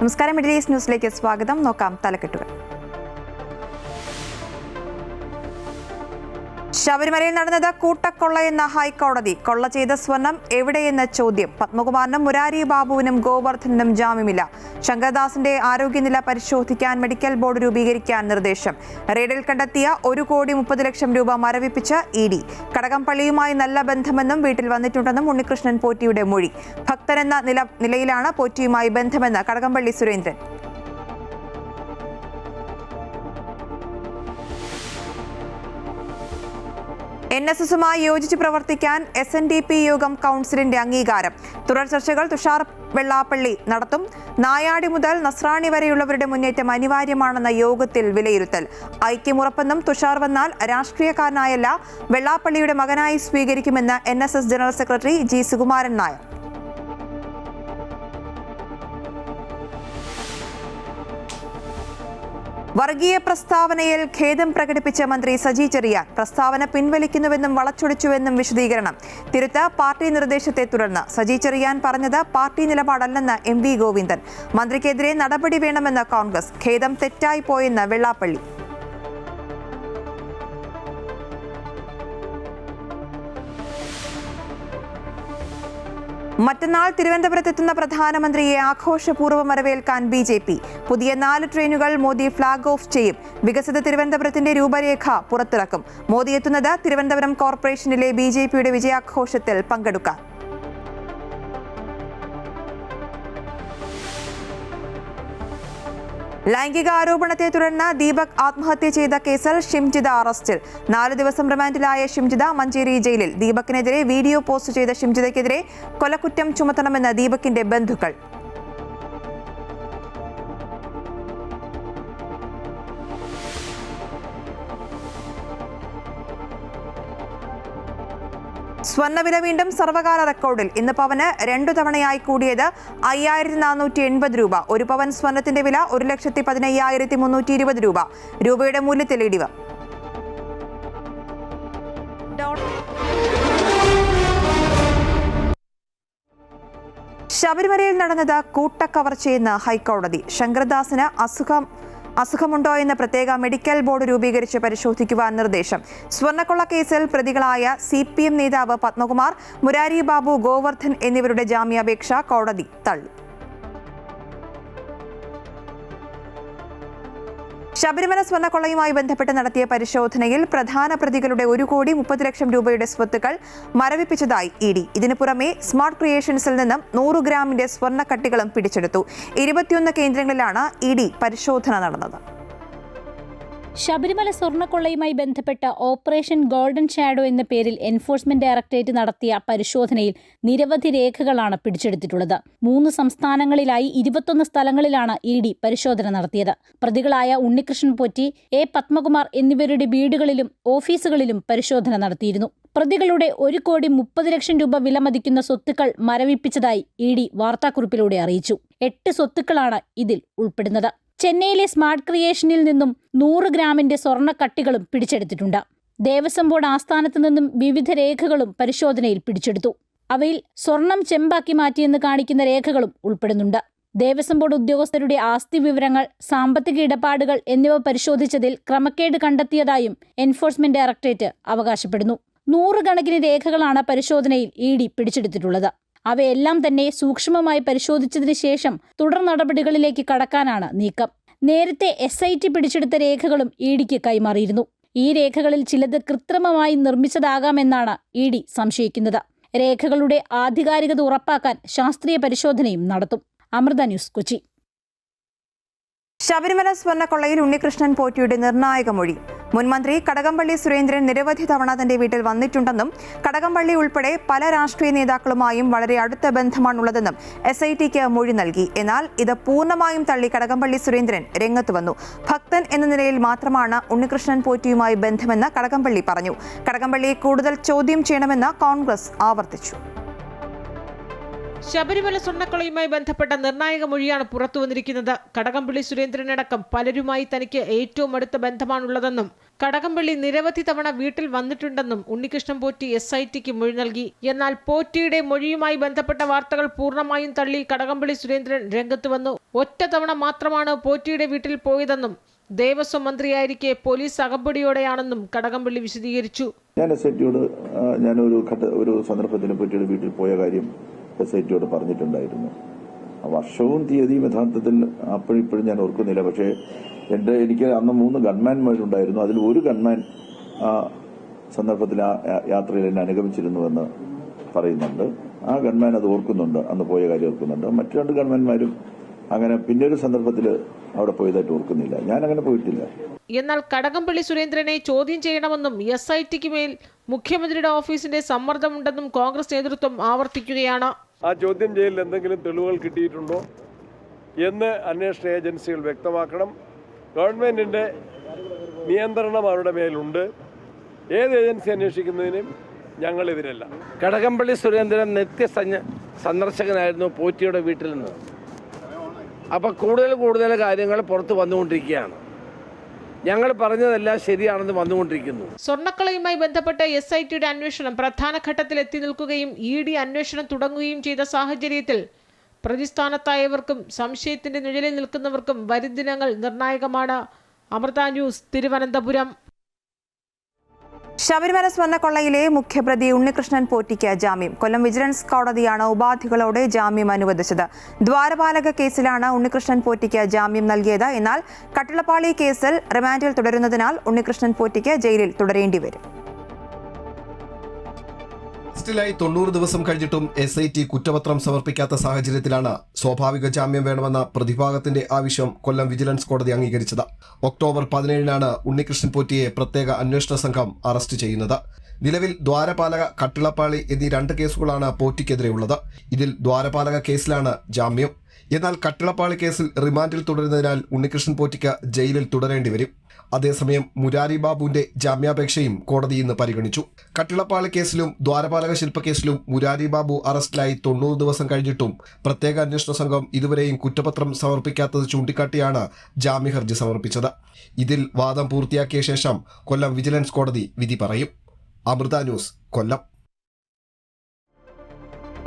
നമസ്കാരം, middle east ന്യൂസിലേക്ക് സ്വാഗതം. നോക്കാം തലക്കെട്ടുകൾ. ശബരിമലയിൽ നടന്നത് കൂട്ടക്കൊള്ളയെന്ന ഹൈക്കോടതി. കൊള്ള ചെയ്ത സ്വർണം എവിടെയെന്ന ചോദ്യം. പത്മകുമാറിനും മുരാരി ബാബുവിനും ഗോവർദ്ധനും ജാമ്യമില്ല. ശങ്കർദാസിന്റെ ആരോഗ്യനില പരിശോധിക്കാൻ മെഡിക്കൽ ബോർഡ് രൂപീകരിക്കാൻ നിർദ്ദേശം. റെയ്ഡിൽ കണ്ടെത്തിയ 1,30,00,000 രൂപ മരവിപ്പിച്ച് ഇഡി. കടകംപള്ളിയുമായി നല്ല ബന്ധമെന്നും വീട്ടിൽ വന്നിട്ടുണ്ടെന്നും ഉണ്ണികൃഷ്ണൻ പോറ്റിയുടെ മൊഴി. ഭക്തരെന്ന നിലയിലാണ് പോറ്റിയുമായി ബന്ധമെന്ന് കടകംപള്ളി സുരേന്ദ്രൻ. NSSുമായി യോജിച്ച് പ്രവർത്തിക്കാൻ SNDP യോഗം കൗൺസിലിന്റെ അംഗീകാരം. തുടർ ചർച്ചകൾ തുഷാർ വെള്ളാപ്പള്ളി നടത്തും. നായാടി മുതൽ നസ്രാണി വരെയുള്ളവരുടെ മുന്നേറ്റം അനിവാര്യമാണെന്ന യോഗത്തിൽ വിലയിരുത്തൽ. ഐക്യമുറപ്പെന്നും തുഷാർ വന്നാൽ രാഷ്ട്രീയക്കാരനായല്ല, വെള്ളാപ്പള്ളിയുടെ മകനായി സ്വീകരിക്കുമെന്ന് NSS general secretary G. Sukumaran Nair. വർഗീയ പ്രസ്താവനയിൽ ഖേദം പ്രകടിപ്പിച്ച മന്ത്രി സജി ചെറിയാൻ. പ്രസ്താവന പിൻവലിക്കുന്നുവെന്നും വളച്ചൊടിച്ചുവെന്നും വിശദീകരണം. തിരുത്ത് പാർട്ടി നിർദ്ദേശത്തെ തുടർന്ന്. സജി ചെറിയാൻ പറഞ്ഞത് പാർട്ടി നിലപാടല്ലെന്ന് MV ഗോവിന്ദൻ. മന്ത്രിക്കെതിരെ നടപടി വേണമെന്ന് കോൺഗ്രസ്. ഖേദം തെറ്റായി പോയെന്ന് വെള്ളാപ്പള്ളി. മറ്റന്നാൾ തിരുവനന്തപുരത്തെത്തുന്ന പ്രധാനമന്ത്രിയെ ആഘോഷപൂർവ്വം വരവേൽക്കാൻ BJP. പുതിയ 4 ട്രെയിനുകൾ മോദി ഫ്ളാഗ് ഓഫ് ചെയ്യും. വികസിത തിരുവനന്തപുരത്തിന്റെ രൂപരേഖ പുറത്തിറക്കും. മോദി എത്തുന്നത് തിരുവനന്തപുരം കോർപ്പറേഷനിലെ BJPയുടെ വിജയാഘോഷത്തിൽ പങ്കെടുക്കാൻ. ലൈംഗിക ആരോപണത്തെ തുടർന്ന് ദീപക് ആത്മഹത്യ ചെയ്ത കേസിൽ ഷിംജിത അറസ്റ്റിൽ. 4 ദിവസം റിമാൻഡിലായ ഷിംജിത മഞ്ചേരി ജയിലിൽ. ദീപകിനെതിരെ വീഡിയോ പോസ്റ്റ് ചെയ്ത ഷിംജിതയ്ക്കെതിരെ കൊലക്കുറ്റം ചുമത്തണമെന്ന് ദീപകിന്റെ ബന്ധുക്കൾ. സ്വർണ്ണവില വീണ്ടും സർവകാല റെക്കോർഡിൽ. ഇന്ന് പവന് 2 തവണയായി കൂടിയത് 5,480 രൂപ. 1 പവൻ സ്വർണത്തിന്റെ വില 1,15,320 രൂപ. രൂപയുടെ മൂല്യത്തിൽ ഇടിവ്. ശബരിമലയിൽ നടന്നത് കൂട്ടക്കവർച്ചയെന്ന് ഹൈക്കോടതി. ശങ്കർദാസിന് അസുഖമുണ്ടോ എന്ന് പ്രത്യേക മെഡിക്കൽ ബോർഡ് രൂപീകരിച്ച് പരിശോധിക്കുവാൻ നിർദ്ദേശം. സ്വർണ്ണക്കൊള്ള കേസിൽ പ്രതികളായ CPM നേതാവ് പത്മകുമാർ, മുരാരി ബാബു, ഗോവർദ്ധൻ എന്നിവരുടെ ജാമ്യാപേക്ഷ കോടതി തള്ളി. ശബരിമല സ്വർണ്ണക്കൊള്ളയുമായി ബന്ധപ്പെട്ട് നടത്തിയ പരിശോധനയിൽ പ്രധാന പ്രതികളുടെ 1,30,00,000 രൂപയുടെ സ്വത്തുക്കൾ മരവിപ്പിച്ചതായി ED. ഇതിനു പുറമെ സ്മാർട്ട് ക്രിയേഷൻസിൽ നിന്നും 100 ഗ്രാമിന്റെ സ്വർണ്ണക്കട്ടികളും പിടിച്ചെടുത്തു. 21 കേന്ദ്രങ്ങളിലാണ് ED പരിശോധന നടന്നത്. ശബരിമല സ്വർണ്ണക്കൊള്ളയുമായി ബന്ധപ്പെട്ട ഓപ്പറേഷൻ ഗോൾഡൻ ഷാഡോ എന്ന പേരിൽ എൻഫോഴ്സ്മെന്റ് ഡയറക്ടറേറ്റ് നടത്തിയ പരിശോധനയിൽ നിരവധി രേഖകളാണ് പിടിച്ചെടുത്തിട്ടുള്ളത്. 3 സംസ്ഥാനങ്ങളിലായി 21 സ്ഥലങ്ങളിലാണ് ED പരിശോധന നടത്തിയത്. പ്രതികളായ ഉണ്ണികൃഷ്ണൻ പോറ്റി, A. പത്മകുമാർ എന്നിവരുടെ വീടുകളിലും ഓഫീസുകളിലും പരിശോധന നടത്തിയിരുന്നു. പ്രതികളുടെ 1,30,00,000 രൂപ വിലമതിക്കുന്ന സ്വത്തുക്കൾ മരവിപ്പിച്ചതായി ED വാർത്താക്കുറിപ്പിലൂടെ അറിയിച്ചു. 8 സ്വത്തുക്കളാണ് ഇതിൽ ഉൾപ്പെടുന്നത്. ചെന്നൈയിലെ സ്മാർട്ട് ക്രിയേഷനിൽ നിന്നും 100 ഗ്രാമിന്റെ സ്വർണ്ണക്കട്ടികളും പിടിച്ചെടുത്തിട്ടുണ്ട്. ദേവസ്വം ബോർഡ് ആസ്ഥാനത്ത് നിന്നും വിവിധ രേഖകളും പരിശോധനയിൽ പിടിച്ചെടുത്തു. അവയിൽ സ്വർണം ചെമ്പാക്കി മാറ്റിയെന്ന് കാണിക്കുന്ന രേഖകളും ഉൾപ്പെടുന്നുണ്ട്. ദേവസ്വം ബോർഡ് ഉദ്യോഗസ്ഥരുടെ ആസ്തി വിവരങ്ങൾ, സാമ്പത്തിക ഇടപാടുകൾ എന്നിവ പരിശോധിച്ചതിൽ ക്രമക്കേട് കണ്ടെത്തിയതായും എൻഫോഴ്സ്മെന്റ് ഡയറക്ടറേറ്റ് അവകാശപ്പെടുന്നു. 100 കണക്കിന് രേഖകളാണ് പരിശോധനയിൽ ED പിടിച്ചെടുത്തിട്ടുള്ളത്. അവയെല്ലാം തന്നെ സൂക്ഷ്മമായി പരിശോധിച്ചതിന് ശേഷം തുടർ നടപടികളിലേക്ക് കടക്കാനാണ് നീക്കം. നേരത്തെ SIT പിടിച്ചെടുത്ത രേഖകളും EDക്ക് കൈമാറിയിരുന്നു. ഈ രേഖകളിൽ ചിലത് കൃത്രിമമായി നിർമ്മിച്ചതാകാമെന്നാണ് ED സംശയിക്കുന്നത്. രേഖകളുടെ ആധികാരികത ഉറപ്പാക്കാൻ ശാസ്ത്രീയ പരിശോധനയും നടത്തും. അമൃത ന്യൂസ്, കൊച്ചി. ശബരിമല സ്വർണ്ണക്കൊള്ളയിൽ ഉണ്ണികൃഷ്ണൻ പോറ്റിയുടെ നിർണായക മൊഴി. മുൻമന്ത്രി കടകംപള്ളി സുരേന്ദ്രൻ നിരവധി തവണ തന്റെ വീട്ടിൽ വന്നിട്ടുണ്ടെന്നും കടകംപള്ളി ഉൾപ്പെടെ പല രാഷ്ട്രീയ നേതാക്കളുമായും വളരെ അടുത്ത ബന്ധമാണുള്ളതെന്നും SITക്ക് മൊഴി നൽകി. എന്നാൽ ഇത് പൂർണ്ണമായും തള്ളി കടകംപള്ളി സുരേന്ദ്രൻ രംഗത്ത് വന്നു. ഭക്തൻ എന്ന നിലയിൽ മാത്രമാണ് ഉണ്ണികൃഷ്ണൻ പോറ്റിയുമായി ബന്ധമെന്ന് കടകംപള്ളി പറഞ്ഞു. കടകംപള്ളിയെ കൂടുതൽ ചോദ്യം ചെയ്യണമെന്ന് കോൺഗ്രസ് ആവർത്തിച്ചു. ശബരിമല സ്വർണ്ണക്കൊള്ളയുമായി ബന്ധപ്പെട്ട നിർണായക മൊഴിയാണ് പുറത്തു വന്നിരിക്കുന്നത്. കടകംപള്ളി സുരേന്ദ്രനടക്കം പലരുമായി തനിക്ക് ഏറ്റവും അടുത്ത ബന്ധമാണുള്ളതെന്നും കടകംപള്ളി നിരവധി തവണ വീട്ടിൽ വന്നിട്ടുണ്ടെന്നും ഉണ്ണികൃഷ്ണൻ പോറ്റി SITക്ക് മൊഴി നൽകി. എന്നാൽ പോറ്റിയുടെ മൊഴിയുമായി ബന്ധപ്പെട്ട വാർത്തകൾ പൂർണ്ണമായും തള്ളി കടകംപള്ളി സുരേന്ദ്രൻ രംഗത്ത് വന്നു. ഒറ്റ തവണ മാത്രമാണ് പോറ്റിയുടെ വീട്ടിൽ പോയതെന്നും ദേവസ്വം മന്ത്രിയായിരിക്കെ പോലീസ് അകമ്പടിയോടെയാണെന്നും കടകംപള്ളി വിശദീകരിച്ചു. ഞാൻ SITയോട് ഒരു സന്ദർഭത്തിൽ പോറ്റിയുടെ വീട്ടിൽ പോയ കാര്യം SITയോട് പറഞ്ഞിട്ടുണ്ടായിരുന്നു. വർഷവും തീയതിയും യഥാർത്ഥത്തിൽ അപ്പോഴിപ്പോഴും ഞാൻ ഓർക്കുന്നില്ല. പക്ഷേ എനിക്ക് അന്ന് 3 ഗൺമാൻമാരുണ്ടായിരുന്നു. അതിൽ ഒരു ഗൺമാൻ ആ സന്ദർഭത്തിൽ ആ യാത്രയിൽ എന്നെ അനുഗമിച്ചിരുന്നുവെന്ന് പറയുന്നുണ്ട്. ആ ഗൺമാൻ അത് ഓർക്കുന്നുണ്ട്, അന്ന് പോയ കാര്യം ഓർക്കുന്നുണ്ട്. മറ്റു 2 ഗൺമാൻമാരും അങ്ങനെ പിന്നൊരു സന്ദർഭത്തിൽ അവിടെ പോയതായിട്ട് ഓർക്കുന്നില്ല. ഞാൻ അങ്ങനെ പോയിട്ടില്ല. എന്നാൽ കടകംപള്ളി സുരേന്ദ്രനെ ചോദ്യം ചെയ്യണമെന്നും SITക്ക് മേൽ മുഖ്യമന്ത്രിയുടെ ഓഫീസിന്റെ സമ്മർദ്ദമുണ്ടെന്നും കോൺഗ്രസ് നേതൃത്വം ആവർത്തിക്കുകയാണ്. ആ ചോദ്യം ചെയ്യലിൽ എന്തെങ്കിലും തെളിവുകൾ കിട്ടിയിട്ടുണ്ടോ എന്ന് അന്വേഷണ ഏജൻസികൾ വ്യക്തമാക്കണം. ഗവൺമെന്റിന്റെ നിയന്ത്രണം അവരുടെ മേലുണ്ട്. ഏത് ഏജൻസി അന്വേഷിക്കുന്നതിനും ഞങ്ങളെതിരല്ല. കടകംപള്ളി സുരേന്ദ്രൻ സന്ദർശകനായിരുന്നു പോറ്റിയുടെ വീട്ടിൽ നിന്ന്. അപ്പോൾ കൂടുതൽ കാര്യങ്ങൾ പുറത്ത് വന്നുകൊണ്ടിരിക്കുകയാണ്. ഞങ്ങൾ പറഞ്ഞതെല്ലാം ശരിയാണെന്ന് വന്നുകൊണ്ടിരിക്കുന്നു. സ്വർണ്ണക്കളയുമായി ബന്ധപ്പെട്ട SITയുടെ അന്വേഷണം പ്രധാന ഘട്ടത്തിൽ എത്തി നിൽക്കുകയും ED അന്വേഷണം തുടങ്ങുകയും ചെയ്ത സാഹചര്യത്തിൽ പ്രതിസ്ഥാനത്തായവർക്കും സംശയത്തിന്റെ നിഴലിൽ നിൽക്കുന്നവർക്കും വരും ദിനങ്ങൾ നിർണായകമാണ്. അമൃത ന്യൂസ്, തിരുവനന്തപുരം. ശബരിമല സ്വർണ്ണക്കൊള്ളയിലെ മുഖ്യപ്രതി ഉണ്ണികൃഷ്ണൻ പോറ്റിക്ക് ജാമ്യം. കൊല്ലം വിജിലൻസ് കോടതിയാണ് ഉപാധികളോടെ ജാമ്യം അനുവദിച്ചത്. ദ്വാരപാലക കേസിലാണ് ഉണ്ണികൃഷ്ണൻ പോറ്റിക്ക് ജാമ്യം നൽകിയത്. എന്നാൽ കട്ടിളപ്പാളി കേസിൽ റിമാൻഡിൽ തുടരുന്നതിനാൽ ഉണ്ണികൃഷ്ണൻ പോറ്റിക്ക് ജയിലിൽ തുടരേണ്ടി വരും. അറസ്റ്റിലായി 90 ദിവസം കഴിഞ്ഞിട്ടും SIT കുറ്റപത്രം സമർപ്പിക്കാത്ത സാഹചര്യത്തിലാണ് സ്വാഭാവിക ജാമ്യം വേണമെന്ന പ്രതിഭാഗത്തിന്റെ ആവശ്യം കൊല്ലം വിജിലൻസ് കോടതി അംഗീകരിച്ചത്. ഒക്ടോബർ 17-നാണ് ഉണ്ണികൃഷ്ണൻ പോറ്റിയെ പ്രത്യേക അന്വേഷണ സംഘം അറസ്റ്റ് ചെയ്യുന്നത്. നിലവിൽ ദ്വാരപാലക, കട്ടിളപ്പാളി എന്നീ 2 കേസുകളാണ് പോറ്റിക്കെതിരെയുള്ളത്. ഇതിൽ ദ്വാരപാലക കേസിലാണ് ജാമ്യം. എന്നാൽ കട്ടിളപ്പാളി കേസിൽ റിമാൻഡിൽ തുടരുന്നതിനാൽ ഉണ്ണികൃഷ്ണൻ പോറ്റിക്ക് ജയിലിൽ തുടരേണ്ടി വരും. അതേസമയം മുരാരി ബാബുവിന്റെ ജാമ്യാപേക്ഷയും കോടതി ഇന്ന് പരിഗണിച്ചു. കട്ടിളപ്പാളി കേസിലും ദ്വാരപാലക ശില്പക്കേസിലും മുരാരി ബാബു അറസ്റ്റിലായി 90 ദിവസം കഴിഞ്ഞിട്ടും പ്രത്യേക അന്വേഷണ സംഘം ഇതുവരെയും കുറ്റപത്രം സമർപ്പിക്കാത്തത് ചൂണ്ടിക്കാട്ടിയാണ് ജാമ്യഹർജി സമർപ്പിച്ചത്. ഇതിൽ വാദം പൂർത്തിയാക്കിയ ശേഷം കൊല്ലം വിജിലൻസ് കോടതി വിധി പറയും. അമൃത ന്യൂസ്, കൊല്ലം.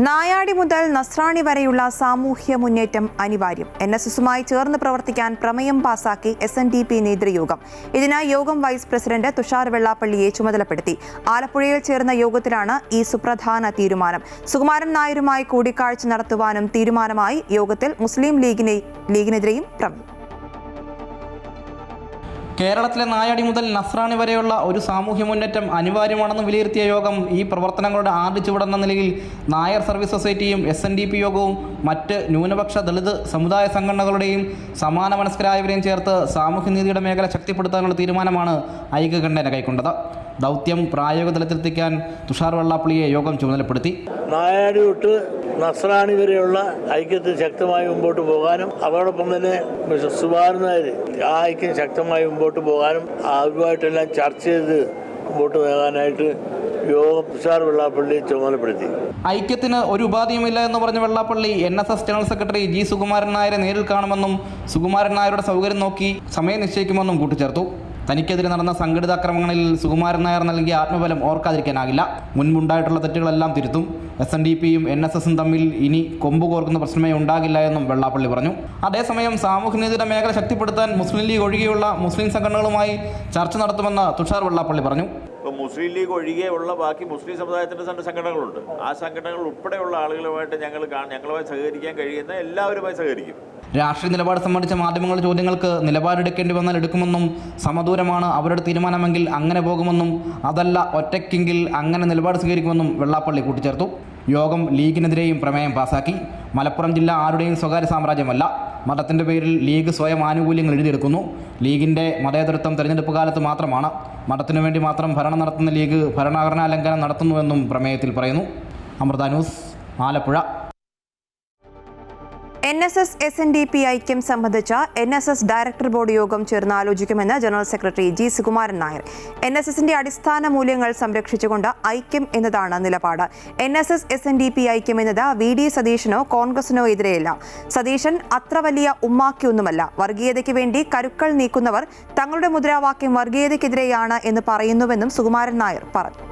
നായാടി മുതൽ നസ്രാണി വരെയുള്ള സാമൂഹ്യ മുന്നേറ്റം അനിവാര്യം. NSSുമായി ചേർന്ന് പ്രവർത്തിക്കാൻ പ്രമേയം പാസാക്കി SNDP നേതൃയോഗം. ഇതിനായി യോഗം വൈസ് പ്രസിഡന്റ് തുഷാർ വെള്ളാപ്പള്ളിയെ ചുമതലപ്പെടുത്തി. ആലപ്പുഴയിൽ ചേർന്ന യോഗത്തിലാണ് ഈ സുപ്രധാന തീരുമാനം. സുകുമാരൻ നായരുമായി കൂടിക്കാഴ്ച നടത്തുവാനും തീരുമാനമായി. യോഗത്തിൽ മുസ്ലിം ലീഗിനെതിരെയും പ്രമേയം. കേരളത്തിലെ നായാടി മുതൽ നസ്രാണി വരെയുള്ള ഒരു സാമൂഹ്യ മുന്നേറ്റം അനിവാര്യമാണെന്ന് വിലയിരുത്തിയ യോഗം ഈ പ്രവർത്തനങ്ങളുടെ ആദ്യ ചുവടെന്ന നിലയിൽ നായർ സർവീസ് സൊസൈറ്റിയും SNDP യോഗവും മറ്റ് ന്യൂനപക്ഷ ദളിത് സമുദായ സംഘടനകളുടെയും സമാന മനസ്കരായവരെയും ചേർത്ത് സാമൂഹ്യനീതിയുടെ മേഖല ശക്തിപ്പെടുത്താനുള്ള തീരുമാനമാണ് ഐക്യകണ്ഠേന കൈക്കൊണ്ടത്. ദൗത്യം പ്രായോഗിക തലത്തിലെത്തിക്കാൻ തുഷാർ വെള്ളാപ്പള്ളിയെ യോഗം ചുമതലപ്പെടുത്തി. നായാടി തൊട്ട് നസ്രാണി വരെയുള്ള ഐക്യത്തിൽ ശക്തമായി മുമ്പോട്ട് പോകാനും അതോടൊപ്പം തന്നെ സുകുമാരൻ നായർ ആ ഐക്യം ശക്തമായി മുമ്പോട്ട് പോകാനും അവരുമായിട്ടെല്ലാം ചർച്ച ചെയ്ത് മുമ്പോട്ട് പോകാനായിട്ട് യോഗം തുഷാർ വെള്ളാപ്പള്ളി ചുമതലപ്പെടുത്തി. ഐക്യത്തിന് ഒരു ഉപാധിയുമില്ല എന്ന് പറഞ്ഞ Vellappally NSS general secretary G Sukumaran നായരെ നേരിൽ കാണുമെന്നും സുകുമാരൻ നായരുടെ സൗകര്യം നോക്കി സമയം നിശ്ചയിക്കുമെന്നും കൂട്ടിച്ചേർത്തു. തനിക്കെതിരെ നടന്ന സംഘടിത ആക്രമണങ്ങളിൽ സുകുമാരൻ നായർ നൽകിയ ആത്മബലം ഓർക്കാതിരിക്കാനാകില്ല. മുൻപുണ്ടായിട്ടുള്ള തെറ്റുകളെല്ലാം തിരുത്തും. SNDPയും NSSും തമ്മിൽ ഇനി കൊമ്പ് കോർക്കുന്ന പ്രശ്നമേ ഉണ്ടാകില്ല എന്നും വെള്ളാപ്പള്ളി പറഞ്ഞു. അതേസമയം സാമൂഹ്യനീതിയുടെ മേഖല ശക്തിപ്പെടുത്താൻ മുസ്ലിം ലീഗ് ഒഴികെയുള്ള മുസ്ലിം സംഘടനകളുമായി ചർച്ച നടത്തുമെന്ന് തുഷാർ വെള്ളാപ്പള്ളി പറഞ്ഞു. ഇപ്പോൾ മുസ്ലിം ലീഗ് ഒഴികെയുള്ള ബാക്കി മുസ്ലിം സമുദായത്തിൻ്റെ സംഘടനകളുണ്ട്. ആ സംഘടനകൾ ഉൾപ്പെടെയുള്ള ആളുകളുമായിട്ട് ഞങ്ങളുമായി സഹകരിക്കാൻ കഴിയുന്ന എല്ലാവരുമായി സഹകരിക്കും. രാഷ്ട്രീയ നിലപാട് സംബന്ധിച്ച മാധ്യമങ്ങളുടെ ചോദ്യങ്ങൾക്ക് നിലപാടെടുക്കേണ്ടി വന്നാൽ എടുക്കുമെന്നും സമദൂരമാണ് അവരുടെ തീരുമാനമെങ്കിൽ അങ്ങനെ പോകുമെന്നും അതല്ല ഒറ്റയ്ക്കെങ്കിൽ അങ്ങനെ നിലപാട് സ്വീകരിക്കുമെന്നും വെള്ളാപ്പള്ളി കൂട്ടിച്ചേർത്തു. യോഗം ലീഗിനെതിരെയും പ്രമേയം പാസാക്കി. മലപ്പുറം ജില്ല ആരുടെയും സ്വകാര്യ സാമ്രാജ്യമല്ല. മതത്തിൻ്റെ പേരിൽ ലീഗ് സ്വയം ആനുകൂല്യങ്ങൾ എഴുതിയെടുക്കുന്നു. ലീഗിൻ്റെ മതേതരത്വം തെരഞ്ഞെടുപ്പ് കാലത്ത് മാത്രമാണ്. മതത്തിനു വേണ്ടി മാത്രം ഭരണം നടത്തുന്ന ലീഗ് ഭരണഘടനാ ലംഘനം നടത്തുന്നുവെന്നും പ്രമേയത്തിൽ പറയുന്നു. Amrita news, Alappuzha. NSS SNDP ഐക്യം സംബന്ധിച്ച NSS ഡയറക്ടർ ബോർഡ് യോഗം ചേർന്ന് ആലോചിക്കുമെന്ന് general secretary G. Sukumaran Nair. NSSന്റെ അടിസ്ഥാന മൂല്യങ്ങൾ സംരക്ഷിച്ചുകൊണ്ട് ഐക്യം എന്നതാണ് നിലപാട്. NSS SNDP ഐക്യം എന്നത് VD സതീശനോ കോൺഗ്രസിനോ എതിരെയല്ല. സതീശൻ അത്ര വലിയ ഉമ്മാക്കിയൊന്നുമല്ല. വർഗീയതയ്ക്ക് വേണ്ടി കരുക്കൾ നീക്കുന്നവർ തങ്ങളുടെ മുദ്രാവാക്യം വർഗീയതയ്ക്കെതിരെയാണ് എന്ന് പറയുന്നുവെന്നും സുകുമാരൻ നായർ പറഞ്ഞു.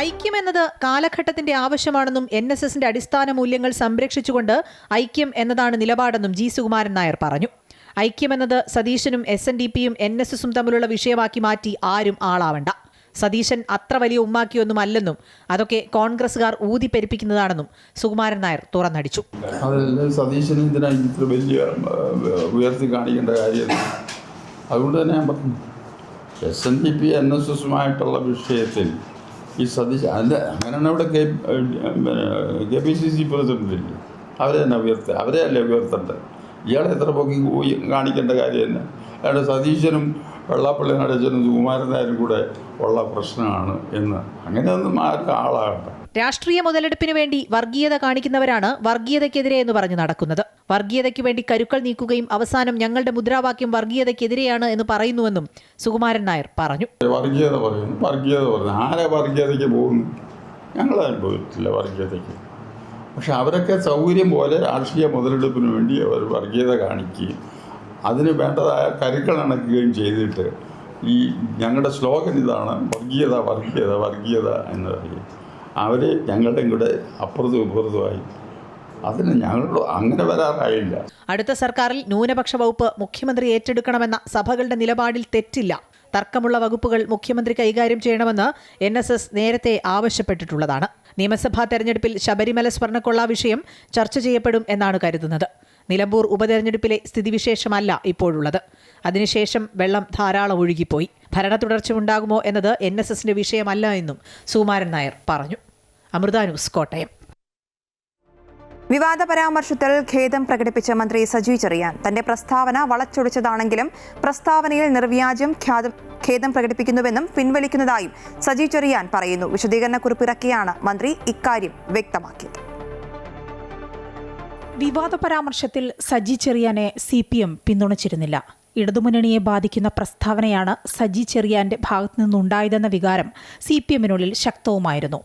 ഐക്യം എന്നത് കാലഘട്ടത്തിന്റെ ആവശ്യമാണെന്നും NSSന്റെ അടിസ്ഥാന മൂല്യങ്ങൾ സംരക്ഷിച്ചുകൊണ്ട് ഐക്യം എന്നതാണ് നിലപാടെന്നും G. സുകുമാരൻ നായർ പറഞ്ഞു. ഐക്യം എന്നത് സതീശനും SNDPയും NSSും തമ്മിലുള്ള വിഷയമാക്കി മാറ്റി ആരും ആളാവണ്ട. സതീശൻ അത്ര വലിയ ഉമ്മാക്കിയൊന്നുമല്ലെന്നും അതൊക്കെ കോൺഗ്രസുകാർ ഊതിപ്പെരിപ്പിക്കുന്നതാണെന്നും സുകുമാരൻ നായർ തുറന്നടിച്ചു. സതീശന് ഇതിനായി ഇത്ര വലിയ ഉയർത്തി കാണിക്കേണ്ട കാര്യം. അതുകൊണ്ട് തന്നെ ഞാൻ പറഞ്ഞു, SNDP NSSുമായിട്ടുള്ള വിഷയത്തിൽ ഈ സതീശ് അല്ല, അങ്ങനെയാണ് ഇവിടെ KPCC പ്രസിഡന്റില്ലേ, അവരെ അല്ലേ ഉയർത്തേണ്ടത്. ഇയാളെ എത്ര പൊക്കി കാണിക്കേണ്ട കാര്യം തന്നെ. അയാളുടെ സതീശനും വെള്ളാപ്പള്ളി നടേശനും സുകുമാരൻ നായരും കൂടെ ഉള്ള പ്രശ്നമാണ് എന്ന് അങ്ങനെയൊന്നും ആർക്കും ആളാകണ്ട. രാഷ്ട്രീയ മുതലെടുപ്പിന് വേണ്ടി വർഗീയത കാണിക്കുന്നവരാണ് വർഗീയതയ്ക്കെതിരെ എന്ന് പറഞ്ഞു നടക്കുന്നത്. വർഗീയതയ്ക്ക് വേണ്ടി കരുക്കൾ നീക്കുകയും അവസാനം ഞങ്ങളുടെ മുദ്രാവാക്യം വർഗീയതയ്ക്കെതിരെയാണ് എന്ന് പറയുന്നുവെന്നും സുകുമാരൻ നായർ പറഞ്ഞു. വർഗീയത പറയുന്നു. ആരെ വർഗീയതയ്ക്ക് പോകുന്നു? ഞങ്ങളാരും പോയിട്ടില്ല വർഗീയതയ്ക്ക്. പക്ഷെ അവരൊക്കെ സൗകര്യം പോലെ രാഷ്ട്രീയ മുതലെടുപ്പിന് വേണ്ടി അവർ വർഗീയത കാണിക്കുകയും അതിന് വേണ്ടതായ കരുക്കൾ അണക്കുകയും ചെയ്തിട്ട് ഈ ഞങ്ങളുടെ സ്ലോഗൻ ഇതാണ്, വർഗീയത വർഗീയത വർഗീയത എന്ന് പറയും. അവർ ഞങ്ങളുടെ കൂടെ അപ്പുറത്തും ഇപ്പുറത്തുമായി. അതിന് ഞങ്ങൾ അങ്ങനെ വരാറായില്ല. അടുത്ത സർക്കാരിൽ ന്യൂനപക്ഷ വകുപ്പ് മുഖ്യമന്ത്രി ഏറ്റെടുക്കണമെന്ന സഭകളുടെ നിലപാടിൽ തെറ്റില്ല. തർക്കമുള്ള വകുപ്പുകൾ മുഖ്യമന്ത്രി കൈകാര്യം ചെയ്യണമെന്ന് NSS നേരത്തെ ആവശ്യപ്പെട്ടിട്ടുള്ളതാണ്. നിയമസഭാ തെരഞ്ഞെടുപ്പിൽ ശബരിമല സ്വർണ്ണക്കൊള്ള വിഷയം ചർച്ച ചെയ്യപ്പെടും എന്നാണ് കരുതുന്നത്. നിലമ്പൂർ ഉപതെരഞ്ഞെടുപ്പിലെ സ്ഥിതിവിശേഷമല്ല ഇപ്പോഴുള്ളത്. അതിനുശേഷം വെള്ളം ധാരാളം ഒഴുകിപ്പോയി. ഭരണ തുടർച്ച ഉണ്ടാകുമോ എന്നത് NSSന്റെ വിഷയമല്ല എന്നും സുകുമാരൻ നായർ പറഞ്ഞു. അമൃത ന്യൂസ്, കോട്ടയം. വിവാദ പരാമർശത്തിൽ ഖേദം പ്രകടിപ്പിച്ച മന്ത്രി സജി ചെറിയാൻ തന്റെ പ്രസ്താവന വളച്ചൊടിച്ചതാണെങ്കിലും പ്രസ്താവനയിൽ നിർവ്യാജം ഖേദം പ്രകടിപ്പിക്കുന്നുവെന്നും പിൻവലിക്കുന്നതായും സജി ചെറിയാൻ പറയുന്നു. വിശദീകരണക്കുറിപ്പിറക്കിയാണ് മന്ത്രി ഇക്കാര്യം വ്യക്തമാക്കിയത്. വിവാദ പരാമർശത്തിൽ സജി ചെറിയാനെ CPM പിന്തുണച്ചിരുന്നില്ല. ഇടതുമുന്നണിയെ ബാധിക്കുന്ന പ്രസ്താവനയാണ് സജി ചെറിയാന്റെ ഭാഗത്തു നിന്നുണ്ടായതെന്ന വികാരം CPMനുള്ളിൽ ശക്തവുമായിരുന്നു.